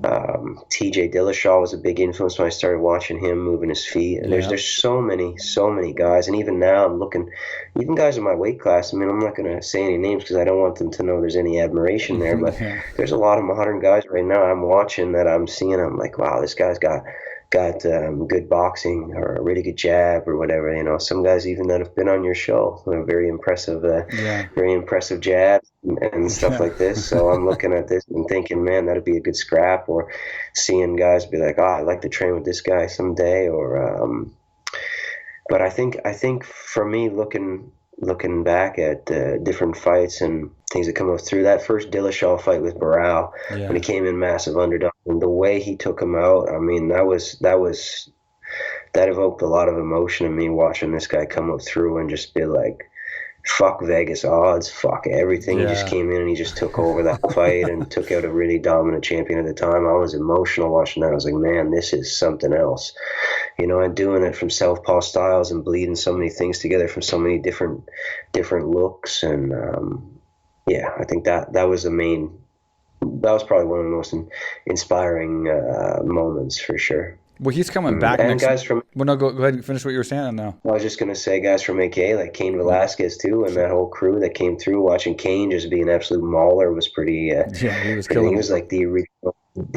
TJ Dillashaw was a big influence when I started watching him moving his feet. And there's so many guys. And even now I'm looking, even guys in my weight class. I mean, I'm not going to say any names because I don't want them to know there's any admiration there. But there's a lot of modern guys right now I'm watching that I'm seeing. I'm like, wow, this guy's got good boxing or a really good jab or whatever. Some guys even that have been on your show, very impressive jab and stuff like this. So I'm looking at this and thinking, man, that'd be a good scrap. Or seeing guys be like, I'd like to train with this guy someday. Or but I think for me, looking back at different fights and things that come up through that first Dillashaw fight with Barao, when he came in massive underdog, and the way he took him out, I mean, that was that evoked a lot of emotion in me watching this guy come up through and just be like, fuck Vegas odds, fuck everything. He just came in and he just took over that fight and took out a really dominant champion at the time. I was emotional watching that. I was like, man, this is something else, you know, and doing it from southpaw styles and bleeding so many things together from so many different looks. And yeah, I think that was that was probably one of the most inspiring moments for sure. Well, he's coming back and next. Guys from, well, no, go ahead and finish what you were saying now. I was just going to say guys from AK, like Cain Velasquez too, and that whole crew that came through. Watching Cain just be an absolute mauler was pretty, he was killing. He was like the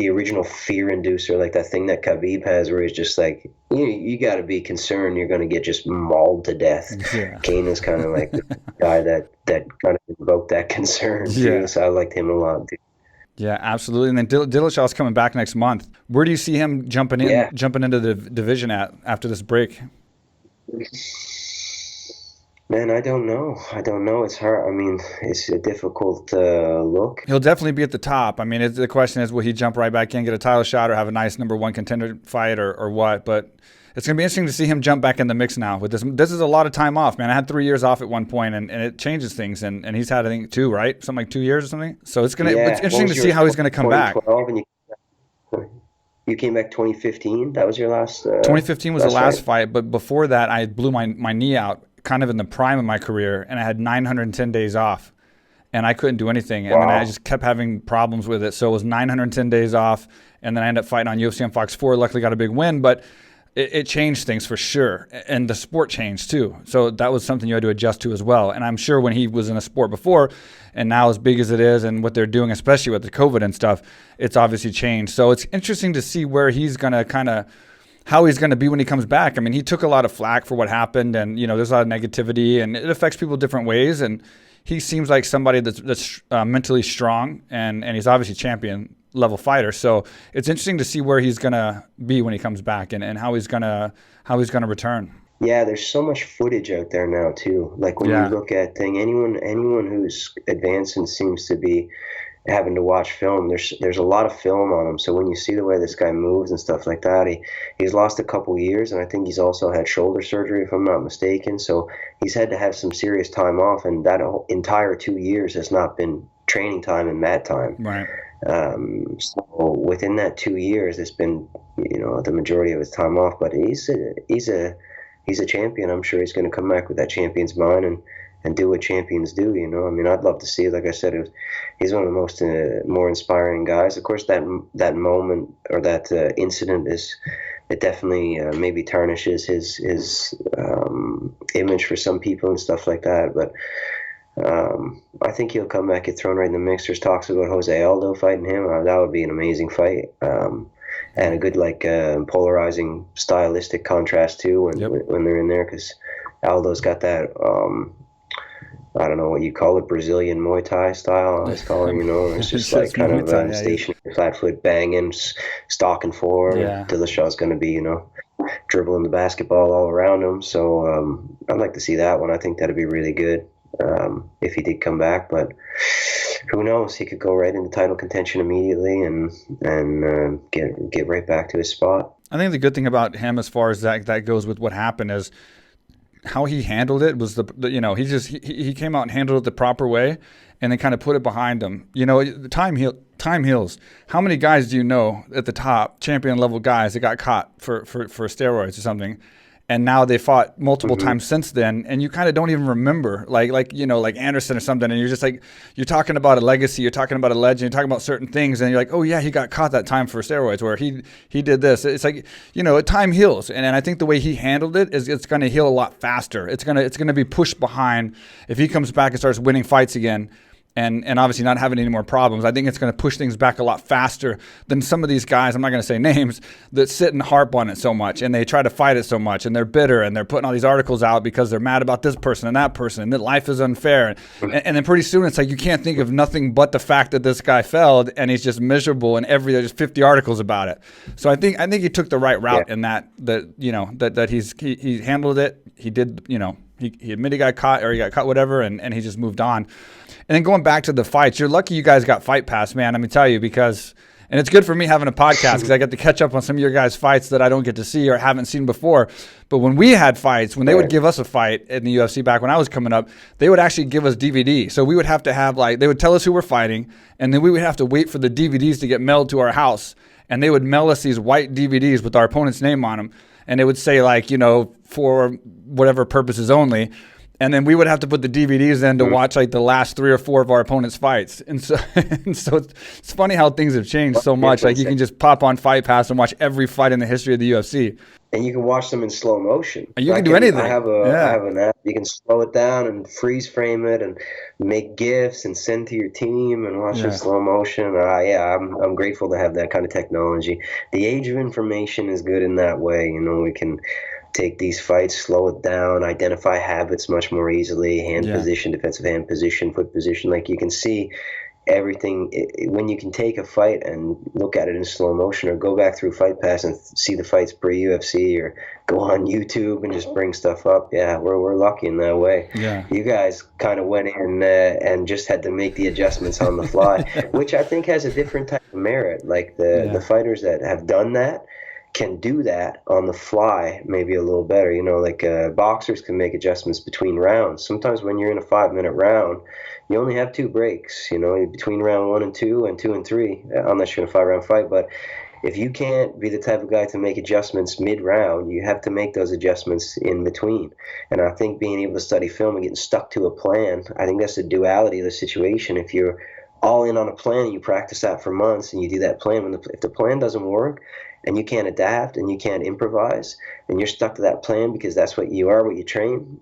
original fear inducer, like that thing that Khabib has where he's just like, you got to be concerned you're going to get just mauled to death. Cain is kind of like the guy that kind of invoked that concern too, so I liked him a lot too. Yeah, absolutely. And then Dillashaw's coming back next month. Where do you see him jumping into the division after this break? Man, I don't know. It's hard. I mean, it's a difficult look. He'll definitely be at the top. I mean, the question is, will he jump right back in, get a title shot, or have a nice #1 contender fight, or what? But it's going to be interesting to see him jump back in the mix now. With this is a lot of time off, man. I had 3 years off at one point, and it changes things. And he's had, I think, 2, right? Something like 2 years or something. So it's interesting to see how he's going to come back. And you came back 2015. That was your last. 2015 was the last fight, but before that, I blew my knee out, kind of in the prime of my career, and I had 910 days off, and I couldn't do anything. And then I just kept having problems with it. So it was 910 days off, and then I ended up fighting on UFC on Fox 4. Luckily, got a big win, but it changed things for sure, and the sport changed too. So that was something you had to adjust to as well. And I'm sure when he was in a sport before, and now as big as it is, and what they're doing, especially with the COVID and stuff, it's obviously changed. So it's interesting to see where he's going to how he's going to be when he comes back. I mean, he took a lot of flack for what happened, and there's a lot of negativity, and it affects people different ways. And he seems like somebody that's mentally strong, and he's obviously champion level fighter. So it's interesting to see where he's gonna be when he comes back, and how he's gonna return. Yeah, there's so much footage out there now too. Like when you look at anyone who's advancing seems to be having to watch film. There's a lot of film on him. So when you see the way this guy moves and stuff like that, he's lost a couple years, and I think he's also had shoulder surgery if I'm not mistaken. So he's had to have some serious time off, and that entire 2 years has not been training time and mat time. Right. So within that 2 years, it's been the majority of his time off. But he's a champion. I'm sure he's going to come back with that champion's mind and do what champions do. I mean, I'd love to see it. Like I said, he's one of the most more inspiring guys. Of course, that moment or that incident it definitely maybe tarnishes his image for some people and stuff like that. But I think he'll come back, get thrown right in the mix. There's talks about Jose Aldo fighting him. That would be an amazing fight, and a good polarizing stylistic contrast too when they're in there, because Aldo's got that I don't know what you call it, Brazilian Muay Thai style. I was calling, it's just like kind of stationary, flat foot banging, stalking forward. Yeah. Dillashaw's going to be, dribbling the basketball all around him. So I'd like to see that one. I think that'd be really good if he did come back. But who knows? He could go right into title contention immediately and get right back to his spot. I think the good thing about him, as far as that goes with what happened, is how he handled it was he came out and handled it the proper way, and then kind of put it behind him. Time heals. How many guys do you know at the top, champion level guys, that got caught for steroids or something, and now they fought multiple times since then, and you kind of don't even remember, like Anderson or something, and you're just like, you're talking about a legacy, you're talking about a legend, you're talking about certain things, and you're like, oh yeah, he got caught that time for steroids, where he did this. It's like, time heals, and I think the way he handled it is it's going to heal a lot faster. It's gonna be pushed behind if he comes back and starts winning fights again. And obviously not having any more problems. I think it's going to push things back a lot faster than some of these guys, I'm not going to say names, that sit and harp on it so much, and they try to fight it so much, and they're bitter, and they're putting all these articles out because they're mad about this person and that person, and that life is unfair. And then pretty soon it's like you can't think of nothing but the fact that this guy failed, and he's just miserable, and there's 50 articles about it. So I think he took the right route in that he handled it. He did, he admitted he got caught, or he got caught, whatever, and he just moved on. And then going back to the fights, you're lucky you guys got Fight Pass, man. Let me tell you, because And it's good for me having a podcast because I get to catch up on some of your guys' fights that I don't get to see or haven't seen before. But when we had fights, when they would give us a fight in the UFC back when I was coming up, they would actually give us DVD. So we would have to have like, they would tell us who we're fighting, and then we would have to wait for the DVDs to get mailed to our house. And they would mail us these white DVDs with our opponent's name on them. And it would say like, you know, for whatever purposes only. And then we would have to put the DVDs in to watch like the last 3 or 4 of our opponent's fights. And so, it's funny how things have changed so much. Like you can just pop on Fight Pass and watch every fight in the history of the UFC. And you can watch them in slow motion. And you can do anything. I have an app. You can slow it down and freeze frame it and make GIFs and send to your team and watch in slow motion. I'm grateful to have that kind of technology. The age of information is good in that way. You know, we can take these fights, slow it down, identify habits much more easily, hand position, defensive hand position, foot position. Like you can see everything when you can take a fight and look at it in slow motion, or go back through Fight Pass and see the fights pre-UFC, or go on YouTube and just bring stuff up. Yeah, we're lucky in that way. Yeah, you guys kind of went in and just had to make the adjustments on the fly, which I think has a different type of merit. Like the fighters that have done that can do that on the fly maybe a little better. You know, like boxers can make adjustments between rounds. Sometimes when you're in a 5-minute round, you only have 2 breaks, you know, between round 1 and 2 and 2 and 3, unless you're in a 5-round fight. But if you can't be the type of guy to make adjustments mid-round, you have to make those adjustments in between. And I think being able to study film and getting stuck to a plan, I think that's the duality of the situation. If you're all in on a plan and you practice that for months and you do that plan, if the plan doesn't work and you can't adapt and you can't improvise and you're stuck to that plan because that's what you are, what you train,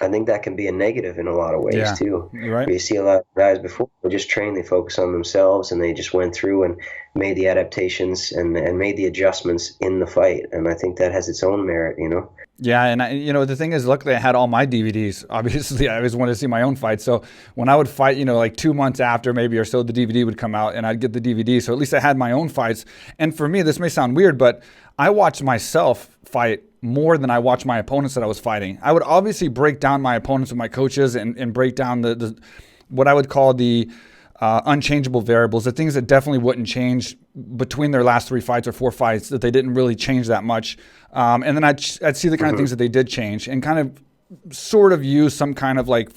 I think that can be a negative in a lot of ways too. You're right. You see a lot of guys before they just train, they focus on themselves, and they just went through and made the adaptations and made the adjustments in the fight. And I think that has its own merit, you know? Yeah, and the thing is, luckily I had all my DVDs. Obviously, I always wanted to see my own fights. So when I would fight, like 2 months after maybe or so, the DVD would come out and I'd get the DVD. So at least I had my own fights. And for me, this may sound weird, but I watched myself fight more than I watched my opponents that I was fighting. I would obviously break down my opponents with my coaches and break down the what I would call the unchangeable variables, the things that definitely wouldn't change between their last 3 fights or 4 fights, that they didn't really change that much. And then I'd see the kind of things that they did change and kind of sort of use some kind of like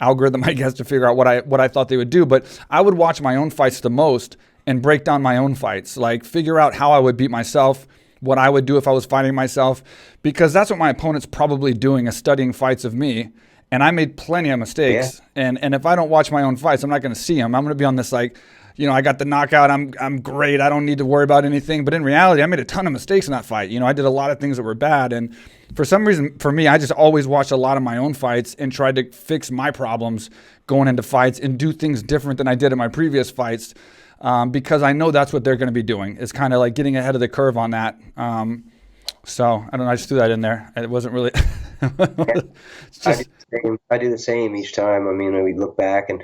algorithm, I guess, to figure out what I thought they would do. But I would watch my own fights the most and break down my own fights, like figure out how I would beat myself, what I would do if I was fighting myself, because that's what my opponent's probably doing, is studying fights of me. And I made plenty of mistakes. Yeah. And if I don't watch my own fights, I'm not going to see them. I'm going to be on this like, I got the knockout. I'm great. I don't need to worry about anything. But in reality, I made a ton of mistakes in that fight. I did a lot of things that were bad. And for some reason, for me, I just always watched a lot of my own fights and tried to fix my problems going into fights and do things different than I did in my previous fights. Because I know that's what they're going to be doing. It's kind of like getting ahead of the curve on that. So I don't know. I just threw that in there. It wasn't really. It's just. I do the same each time. I mean, we look back and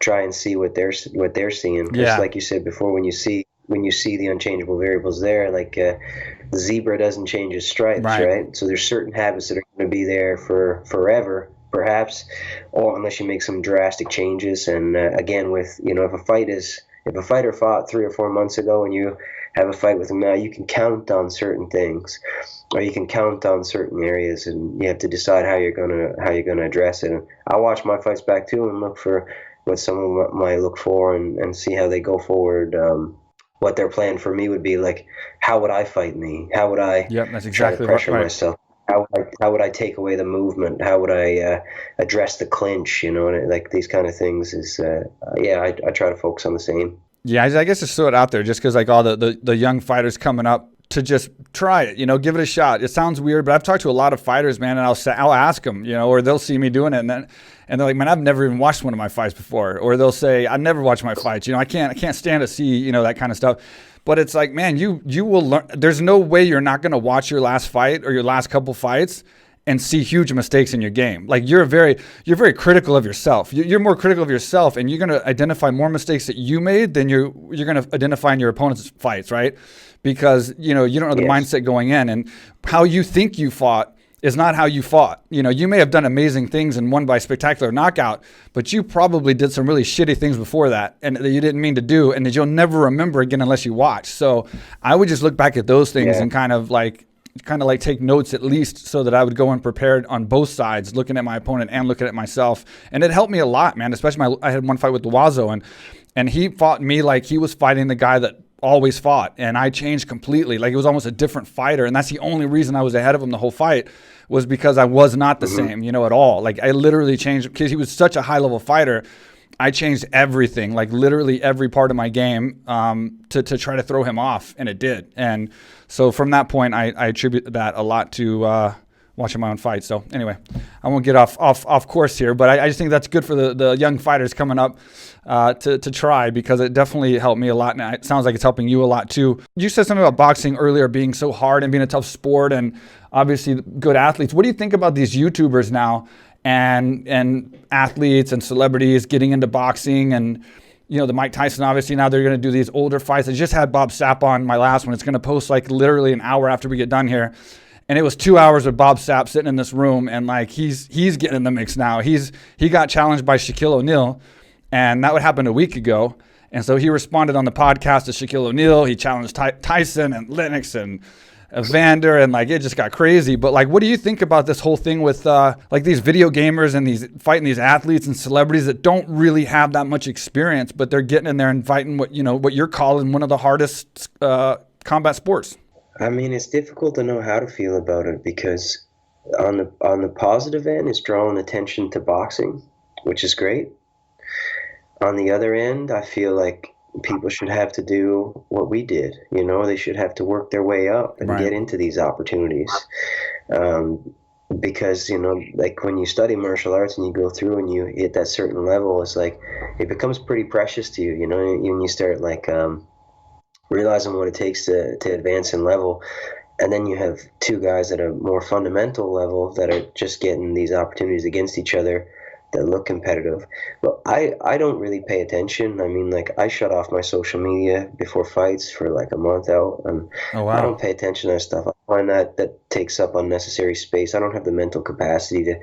try and see what they're seeing. Just like you said before, when you see the unchangeable variables there, like the zebra doesn't change its stripes, right? So there's certain habits that are going to be there for forever, perhaps, or unless you make some drastic changes. And again, with if a fighter fought 3 or 4 months ago and you have a fight with him now, you can count on certain things, or you can count on certain areas, and you have to decide how you're gonna address it. And I watch my fights back too and look for what someone might look for and see how they go forward. What their plan for me would be, like, how would I fight me? How would I that's exactly try to pressure myself? How would I take away the movement? How would I address the clinch? And like these kind of things is, I try to focus on the same. Yeah, I guess just throw it out there just because like all the young fighters coming up to just try it, give it a shot. It sounds weird, but I've talked to a lot of fighters, man, and I'll ask them, or they'll see me doing it and they're like, man, I've never even watched one of my fights before. Or they'll say, I never watched my fights. I can't stand to see, that kind of stuff. But it's like, man, you will learn. There's no way you're not going to watch your last fight or your last couple fights and see huge mistakes in your game. Like you're very critical of yourself. You're more critical of yourself, and you're going to identify more mistakes that you made than you're going to identify in your opponent's fights, right? Because you don't know the mindset going in, and how you think you fought is not how you fought. You know, you may have done amazing things and won by spectacular knockout, but you probably did some really shitty things before that and that you didn't mean to do, and that you'll never remember again unless you watch. So I would just look back at those things and kind of like take notes at least, so that I would go in prepared on both sides, looking at my opponent and looking at myself. And it helped me a lot, man. Especially I had one fight with Wazo, and he fought me like he was fighting the guy that always fought, and I changed completely. Like, it was almost a different fighter, and that's the only reason I was ahead of him the whole fight, was because I was not the same, you know, at all. Like, I literally changed because he was such a high level fighter. I changed everything, like literally every part of my game, to try to throw him off, and it did. And so from that point, I attribute that a lot to watching my own fight. So anyway, I won't get off course here, but I just think that's good for the young fighters coming up to try, because it definitely helped me a lot, and it sounds like it's helping you a lot too. You said something about boxing earlier being so hard and being a tough sport, and obviously good athletes. What do you think about these YouTubers now and athletes and celebrities getting into boxing? And you know, the Mike Tyson, obviously now they're going to do these older fights. I just had Bob Sapp on my last one. It's going to post like literally an hour after we get done here. And it was 2 hours with Bob Sapp sitting in this room, and like he's getting in the mix now. He got challenged by Shaquille O'Neal, and that would happen a week ago. And so he responded on the podcast to Shaquille O'Neal. He challenged Tyson and Lennox and Evander, and like it just got crazy. But like, what do you think about this whole thing with like these video gamers and these fighting these athletes and celebrities that don't really have that much experience, but they're getting in there and fighting what you're calling one of the hardest combat sports? I mean, it's difficult to know how to feel about it, because on the positive end, it's drawing attention to boxing, which is great. On the other end, I feel like people should have to do what we did. You know, they should have to work their way up and get into these opportunities. Because, you know, like when you study martial arts and you go through and you hit that certain level, it's like it becomes pretty precious to you, you know, and you start like realizing what it takes to advance in level. And then you have two guys at a more fundamental level that are just getting these opportunities against each other that look competitive. But I don't really pay attention. I mean, like, I shut off my social media before fights for like a month out, and I don't pay attention to that stuff. I find that takes up unnecessary space. I don't have the mental capacity to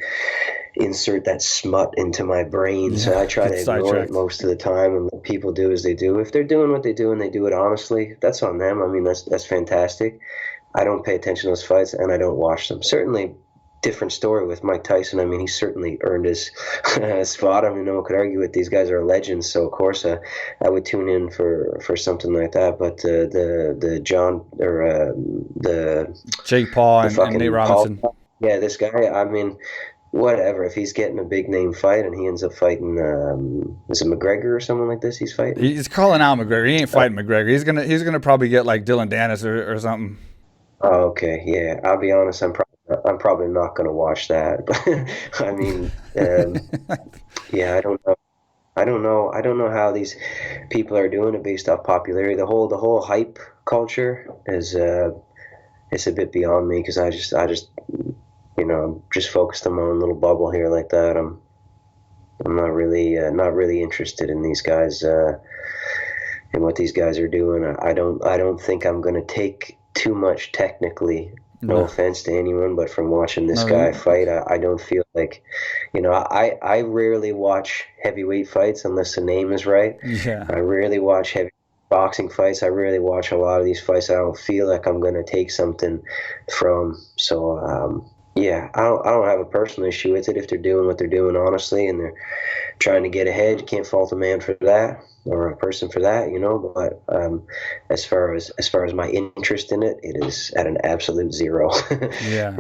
insert that smut into my brain, so I try to ignore it most of the time and let people do as they do. If they're doing what they do and they do it honestly, that's on them. I mean, that's fantastic. I don't pay attention to those fights, and I don't watch them. Certainly different story with Mike Tyson. I mean, he certainly earned his spot. I mean, no one could argue with these guys are legends, so of course I would tune in for something like that. But the John or the Jake Paul and Nate Robinson. Yeah, this guy, I mean, whatever. If he's getting a big name fight and he ends up fighting, is it McGregor or someone like this? He's fighting. He's calling out McGregor. He ain't fighting McGregor. He's gonna probably get like Dylan Dennis or something. Oh, okay, yeah. I'll be honest. I'm probably not gonna watch that. But I mean, yeah, I don't know how these people are doing it based off popularity. The whole hype culture is it's a bit beyond me, because I just you know, I'm just focused on my own little bubble here like that. I'm not really interested in these guys and what these guys are doing. I don't think I'm going to take too much technically. No offense to anyone, but from watching this guy fight, I don't feel like, you know, I rarely watch heavyweight fights unless the name is right. Yeah. I rarely watch heavy boxing fights. I rarely watch a lot of these fights I don't feel like I'm going to take something from. So, yeah, I don't have a personal issue with it if they're doing what they're doing honestly and they're trying to get ahead. You can't fault a man for that or a person for that, you know. But as far as my interest in it, it is at an absolute zero. Yeah.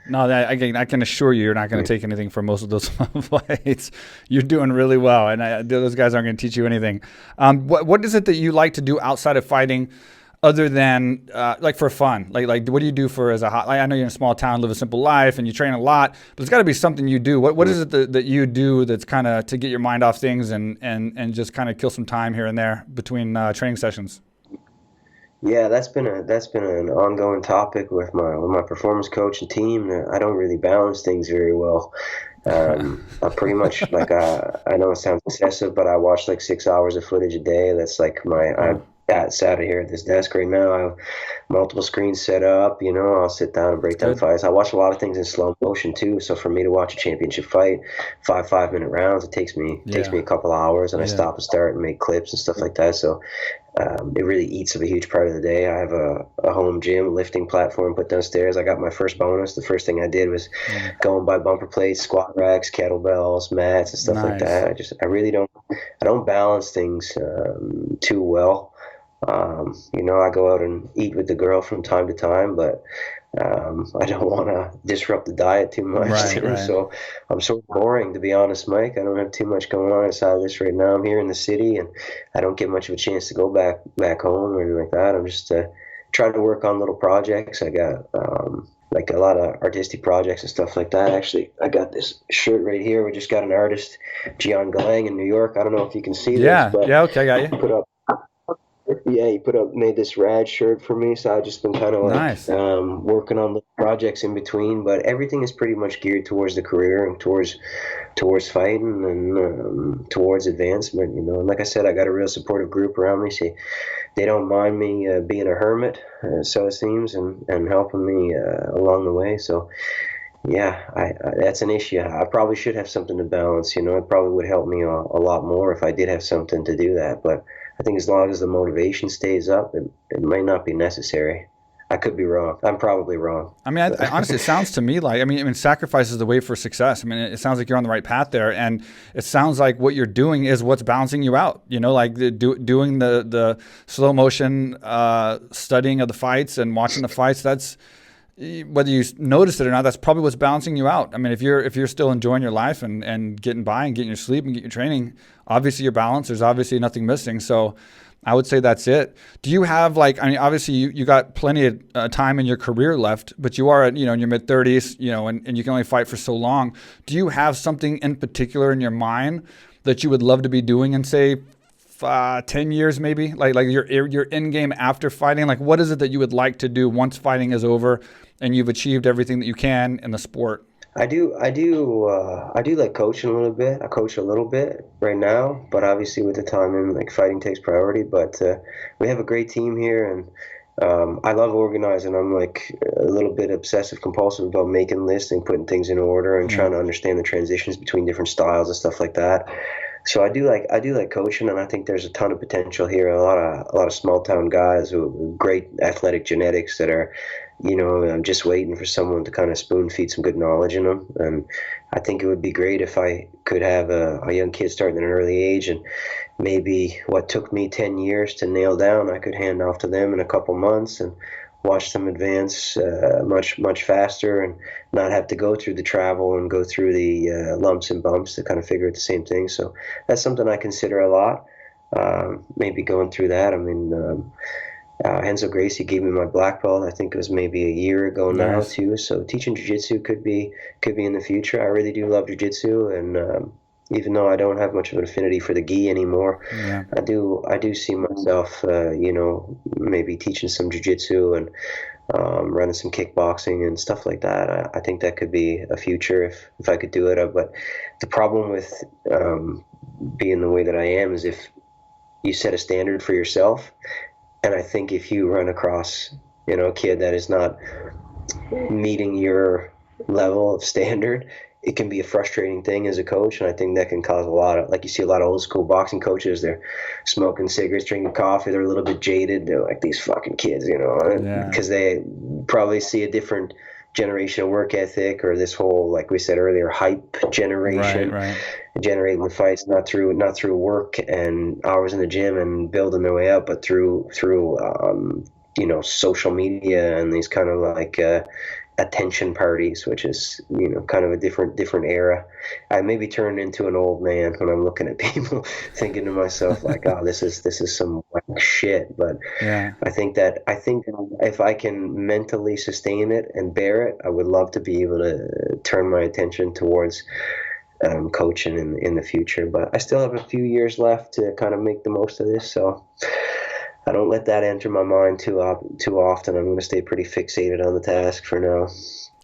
No, I can assure you're not going to take anything from most of those fights. You're doing really well, and those guys aren't going to teach you anything. What is it that you like to do outside of fighting? Other than like for fun, like what do you do for as a hot? Like, I know you're in a small town, live a simple life, and you train a lot, but there's got to be something you do. What is it that you do that's kind of to get your mind off things and just kind of kill some time here and there between training sessions? Yeah, that's been an ongoing topic with my performance coach and team. I don't really balance things very well. I pretty much like I know it sounds excessive, but I watch like 6 hours of footage a day. That's like sat here at this desk right now. I have multiple screens set up. I'll sit down and break down fights. I watch a lot of things in slow motion too. So for me to watch a championship fight, 5-minute rounds, it takes me a couple hours, and I stop and start and make clips and stuff like that. So it really eats up a huge part of the day. I have a home gym lifting platform put downstairs. I got my first bonus. The first thing I did was go and buy bumper plates, squat racks, kettlebells, mats, and stuff like that. I really don't balance things too well. I go out and eat with the girl from time to time, but I don't want to disrupt the diet too much. Right. So I'm sort of boring, to be honest, Mike. I don't have too much going on outside of this right now. I'm here in the city, and I don't get much of a chance to go back home or anything like that. I'm just trying to work on little projects. I got like a lot of artistic projects and stuff like that. Actually, I got this shirt right here. We just got an artist, Gian Galang in New York. I don't know if you can see this. But okay, I got you. He made this rad shirt for me, so I've just been kind of like working on the projects in between, but everything is pretty much geared towards the career and towards fighting and towards advancement, And like I said, I got a real supportive group around me, so they don't mind me being a hermit, so it seems, and helping me along the way. So yeah, that's an issue. I probably should have something to balance, It probably would help me a lot more if I did have something to do that, but I think as long as the motivation stays up, it might not be necessary. I could be wrong. I'm probably wrong. I mean, honestly, it sounds to me like, I mean, sacrifice is the way for success. I mean, it sounds like you're on the right path there. And it sounds like what you're doing is what's balancing you out, like doing the slow motion studying of the fights and watching the fights. That's, whether you notice it or not, that's probably what's balancing you out. I mean, if you're still enjoying your life and getting by and getting your sleep and getting your training, obviously you're balanced. There's obviously nothing missing. So I would say that's it. Do you have obviously you got plenty of time in your career left, but you are in your mid 30s, and you can only fight for so long. Do you have something in particular in your mind that you would love to be doing in, say, 10 years maybe? Like your end game after fighting? Like, what is it that you would like to do once fighting is over and you've achieved everything that you can in the sport? I do like coaching a little bit. I coach a little bit right now, but obviously with the time in, like, fighting takes priority. But we have a great team here, and I love organizing. I'm like a little bit obsessive compulsive about making lists and putting things in order and trying to understand the transitions between different styles and stuff like that. So I do like coaching, and I think there's a ton of potential here. A lot of small town guys with great athletic genetics that are, I'm just waiting for someone to kind of spoon feed some good knowledge in them. And I think it would be great if I could have a young kid starting at an early age, and maybe what took me 10 years to nail down, I could hand off to them in a couple months and watch them advance much faster, and not have to go through the travel and go through the lumps and bumps to kind of figure out the same thing. So that's something I consider a lot, maybe going through that. I mean, Renzo Gracie gave me my black belt, I think it was maybe a year ago now too. So teaching jiu-jitsu could be in the future. I really do love jiu-jitsu, and even though I don't have much of an affinity for the gi anymore, I do see myself, maybe teaching some jiu-jitsu and running some kickboxing and stuff like that. I think that could be a future if I could do it. But the problem with being the way that I am is if you set a standard for yourself, and I think if you run across, a kid that is not meeting your level of standard, it can be a frustrating thing as a coach, and I think that can cause a lot of, like, you see a lot of old school boxing coaches, they're smoking cigarettes, drinking coffee, they're a little bit jaded, they're like, these fucking kids, because they probably see a different generation of work ethic, or this whole, like we said earlier, hype generation, generating the fights not through work and hours in the gym and building their way up, but through social media and these kind of like attention parties, which is kind of a different era. I maybe turn into an old man when I'm looking at people, thinking to myself like, oh, this is some whack shit. But I think if I can mentally sustain it and bear it, I would love to be able to turn my attention towards coaching in the future. But I still have a few years left to kind of make the most of this, so I don't let that enter my mind too often. I'm going to stay pretty fixated on the task for now.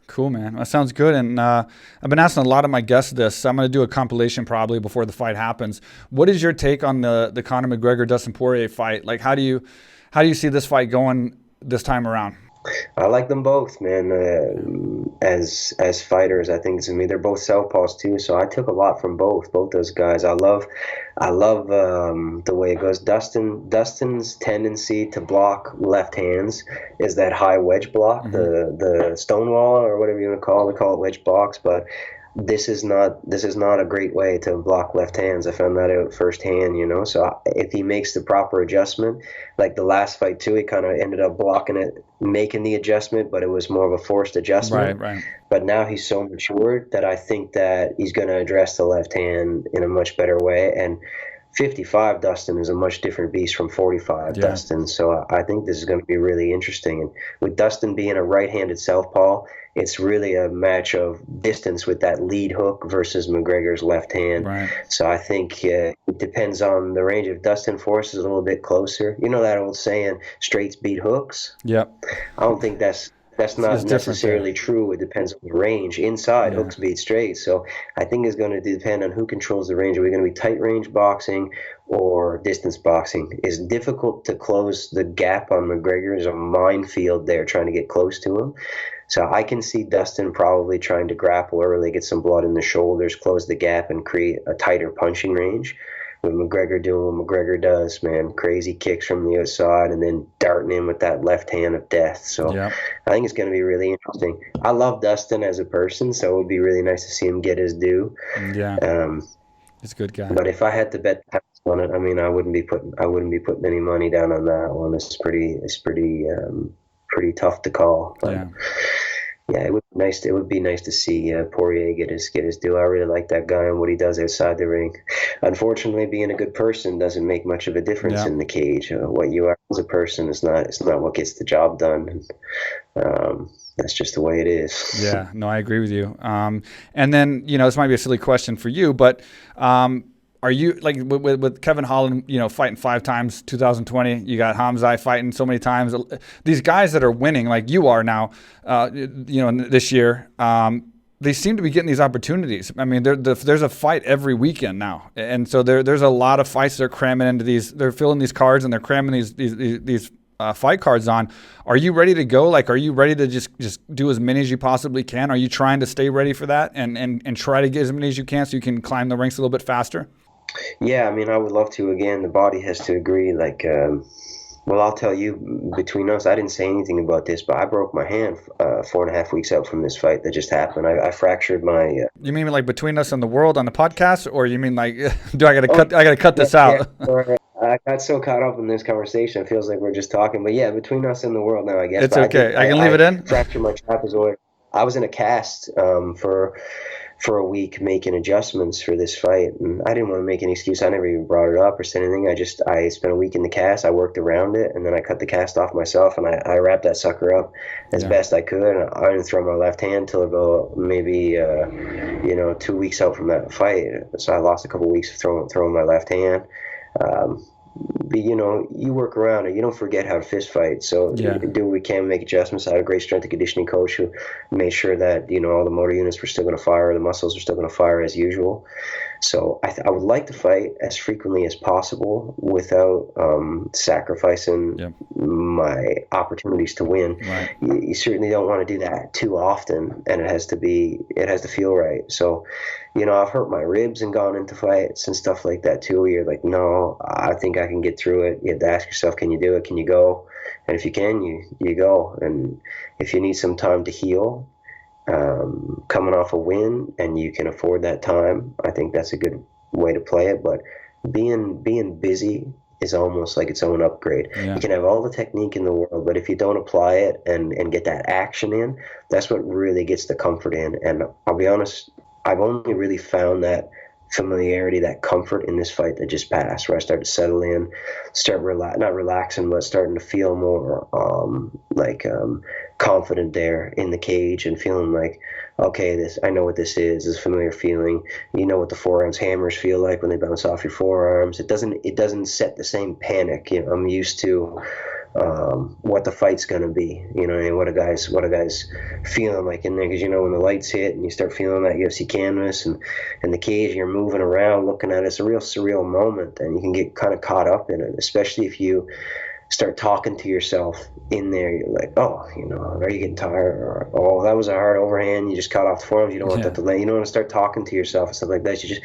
Cool, man. That sounds good. And I've been asking a lot of my guests this. So I'm going to do a compilation probably before the fight happens. What is your take on the Conor McGregor Dustin Poirier fight? Like, how do you see this fight going this time around? I like them both, man. As fighters, I think they're both southpaws too. So I took a lot from both those guys. I love the way it goes. Dustin's tendency to block left hands is that high wedge block, the stonewall or whatever you want to call it. We call it wedge blocks, but this is not a great way to block left hands. I found that out firsthand, So if he makes the proper adjustment, like the last fight too, he kind of ended up blocking it, making the adjustment, but it was more of a forced adjustment. Right. But now he's so matured that I think that he's going to address the left hand in a much better way. And 55 Dustin is a much different beast from 45 Dustin. So I think this is going to be really interesting. And with Dustin being a right-handed southpaw, it's really a match of distance with that lead hook versus McGregor's left hand. Right. So I think it depends on the range. If Dustin forces a little bit closer, you know that old saying, straights beat hooks? Yep. I don't think that's not necessarily true. It depends on the range. Inside, hooks beat straight. So I think it's going to depend on who controls the range. Are we going to be tight range boxing or distance boxing? It's difficult to close the gap on McGregor. There's a minefield there trying to get close to him. So I can see Dustin probably trying to grapple early, get some blood in the shoulders, close the gap, and create a tighter punching range. With McGregor doing what McGregor does, man, crazy kicks from the outside and then darting in with that left hand of death. So I think it's going to be really interesting. I love Dustin as a person, so it would be really nice to see him get his due. Yeah, he's a good guy. But if I had to bet on it, I mean, I wouldn't be putting any money down on that one. It's pretty tough to call. But yeah, it would be nice to see Poirier get his due. I really like that guy and what he does outside the ring. Unfortunately, being a good person doesn't make much of a difference in the cage. What you are as a person is not what gets the job done. That's just the way it is. Yeah, no, I agree with you. And then this might be a silly question for you, but are you like with Kevin Holland, fighting 5 times 2020? You got Hamzat fighting so many times. These guys that are winning, like you are now, this year, they seem to be getting these opportunities. I mean, there's a fight every weekend now, and so there's a lot of fights they're cramming into these. They're filling these cards and they're cramming these fight cards on. Are you ready to go? Like, are you ready to just do as many as you possibly can? Are you trying to stay ready for that and try to get as many as you can so you can climb the ranks a little bit faster? Yeah, I mean, I would love to. Again, the body has to agree. Like, well, I'll tell you, between us, I didn't say anything about this, but I broke my hand 4.5 weeks out from this fight that just happened. I fractured my. You mean like between us and the world on the podcast, or you mean like, do I gotta cut this out? Yeah. I got so caught up in this conversation, it feels like we're just talking. But yeah, between us and the world now, I guess. It's okay. I can leave it in. Fractured my trapezoid. I was in a cast for a week making adjustments for this fight, and I didn't want to make any excuse. I never even brought it up or said anything. I spent a week in the cast. I worked around it, and then I cut the cast off myself, and I wrapped that sucker up as best I could. And I didn't throw my left hand till about maybe 2 weeks out from that fight. So I lost a couple weeks of throwing my left hand. But you work around it. You don't forget how to fist fight. So do what we can, make adjustments. I had a great strength and conditioning coach who made sure that all the motor units were still going to fire, the muscles were still going to fire as usual. So I would like to fight as frequently as possible without sacrificing my opportunities to win. Right. You certainly don't want to do that too often, and it has to feel right. So, I've hurt my ribs and gone into fights and stuff like that too. Where you're like, no, I think I can get through it. You have to ask yourself, can you do it? Can you go? And if you can, you go. And if you need some time to heal, coming off a win and you can afford that time, I think that's a good way to play it. But being busy is almost like its own upgrade. You can have all the technique in the world, but if you don't apply it and get that action in, that's what really gets the comfort in. And I'll be honest, I've only really found that familiarity, that comfort in this fight that just passed, where I started to settle in, not relaxing, but starting to feel more confident there in the cage and feeling like, okay, I know what this is. This familiar feeling. You know what the forearms hammers feel like when they bounce off your forearms. It doesn't set the same panic. I'm used to what the fight's going to be, and what a guy's feeling like in there. Because when the lights hit and you start feeling that UFC canvas and the cage, you're moving around looking at it. It's a real surreal moment, and you can get kind of caught up in it, especially if you start talking to yourself in there. You're like, oh, are you getting tired? Or, oh, that was a hard overhand. You just cut off the forearms. You don't want that to lay. You don't want to start talking to yourself and stuff like that. You just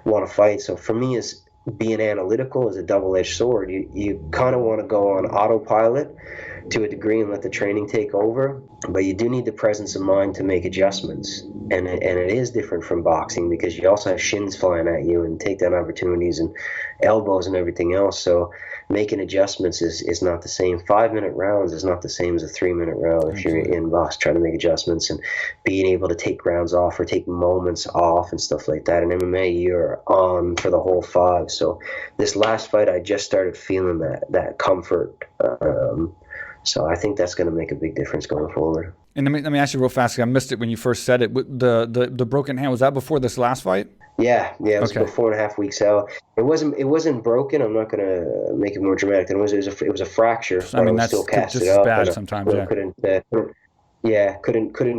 want to fight. So for me, it's being analytical is a double-edged sword. You kind of want to go on autopilot to a degree and let the training take over, but you do need the presence of mind to make adjustments. And it is different from boxing because you also have shins flying at you and takedown opportunities and elbows and everything else. So making adjustments is not the same. 5-minute rounds is not the same as a 3-minute round if you're in box trying to make adjustments and being able to take rounds off or take moments off and stuff like that. In MMA, you're on for the whole 5. So this last fight, I just started feeling that comfort. So I think that's going to make a big difference going forward. And let me ask you real fast, 'cause I missed it when you first said it. The broken hand, was that before this last fight? Yeah, it was about 4.5 weeks out. It wasn't broken. I'm not gonna make it more dramatic than it was. It was a fracture. I mean, that's still casted just up. Bad sometimes. Couldn't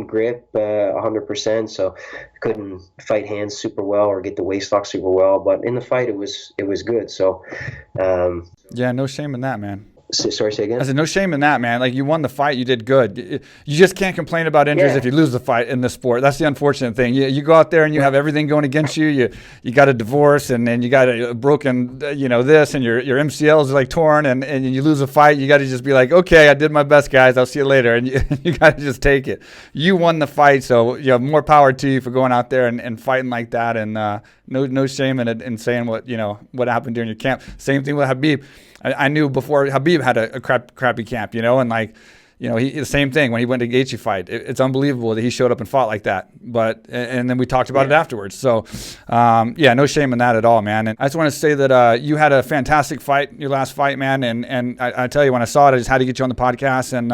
grip 100%. So couldn't fight hands super well or get the waist lock super well. But in the fight, it was good. So no shame in that, man. Sorry, say again? I said, no shame in that, man. Like, you won the fight. You did good. You just can't complain about injuries if you lose the fight in this sport. That's the unfortunate thing. You go out there and you have everything going against you. You got a divorce, and then you got a broken, this, and your MCLs are like torn, and you lose a fight. You got to just be like, okay, I did my best, guys. I'll see you later. And you got to just take it. You won the fight, so more power to you for going out there and fighting like that. And no shame in saying what happened during your camp. Same thing with Habib. I knew before Habib had a crappy camp, the same thing when he went to Gaethje fight. It's unbelievable that he showed up and fought like that. But and then we talked about it afterwards. So no shame in that at all, man. And I just want to say that you had a fantastic fight, your last fight, man. And I tell you, when I saw it, I just had to get you on the podcast. And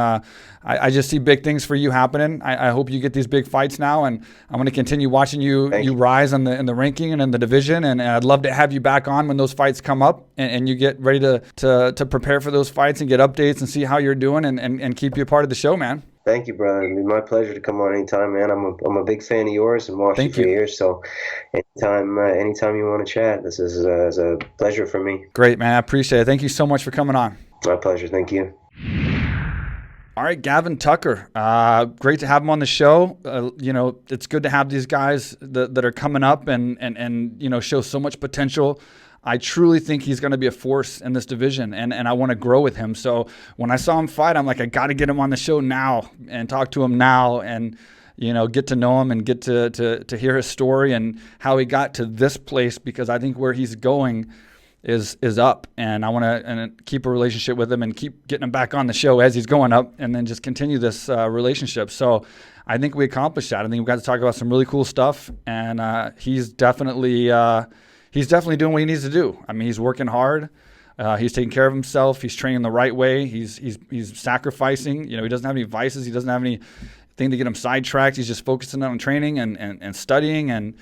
I just see big things for you happening. I hope you get these big fights now, and I'm going to continue watching you rise in the ranking and in the division. And I'd love to have you back on when those fights come up, and you get ready to prepare for those fights and get updates and see how you're doing and keep you a part of the show, man. Thank you, brother. It'd be my pleasure to come on anytime, man. I'm a big fan of yours and watched you for years. So anytime you want to chat, this is a pleasure for me. Great, man. I appreciate it. Thank you so much for coming on. My pleasure. Thank you. All right, Gavin Tucker. Great to have him on the show. It's good to have these guys that are coming up and show so much potential. I truly think he's going to be a force in this division, and I want to grow with him. So when I saw him fight, I'm like, I got to get him on the show now and talk to him now and get to know him and get to hear his story and how he got to this place, because I think where he's going is up, and I want to keep a relationship with him and keep getting him back on the show as he's going up, and then just continue this relationship. So I think we accomplished that. I think we got to talk about some really cool stuff, and he's definitely doing what he needs to do. I mean, he's working hard. He's taking care of himself. He's training the right way. He's sacrificing. He doesn't have any vices. He doesn't have anything to get him sidetracked. He's just focusing on training and studying, and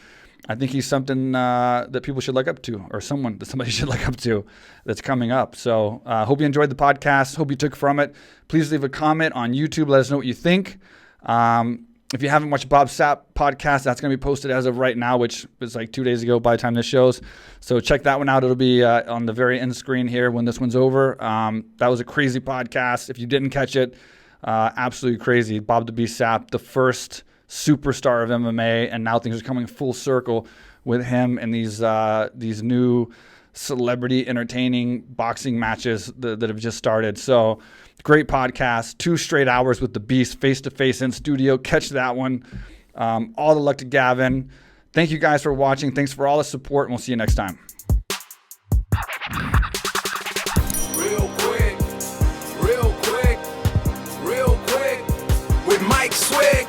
I think he's something that people should look up to, or somebody should look up to that's coming up. So hope you enjoyed the podcast. Hope you took from it. Please leave a comment on YouTube. Let us know what you think. If you haven't watched Bob Sapp podcast, that's going to be posted as of right now, which was like 2 days ago by the time this shows. So check that one out. It'll be on the very end screen here when this one's over. That was a crazy podcast. If you didn't catch it, absolutely crazy. Bob the Beast Sapp, the first superstar of MMA, and now things are coming full circle with him and these new celebrity entertaining boxing matches that have just started. So great podcast, 2 straight hours with the Beast, face-to-face in studio. Catch that one. All the luck to Gavin. Thank you guys for watching. Thanks for all the support, and we'll see you next time. Real quick with Mike Swick.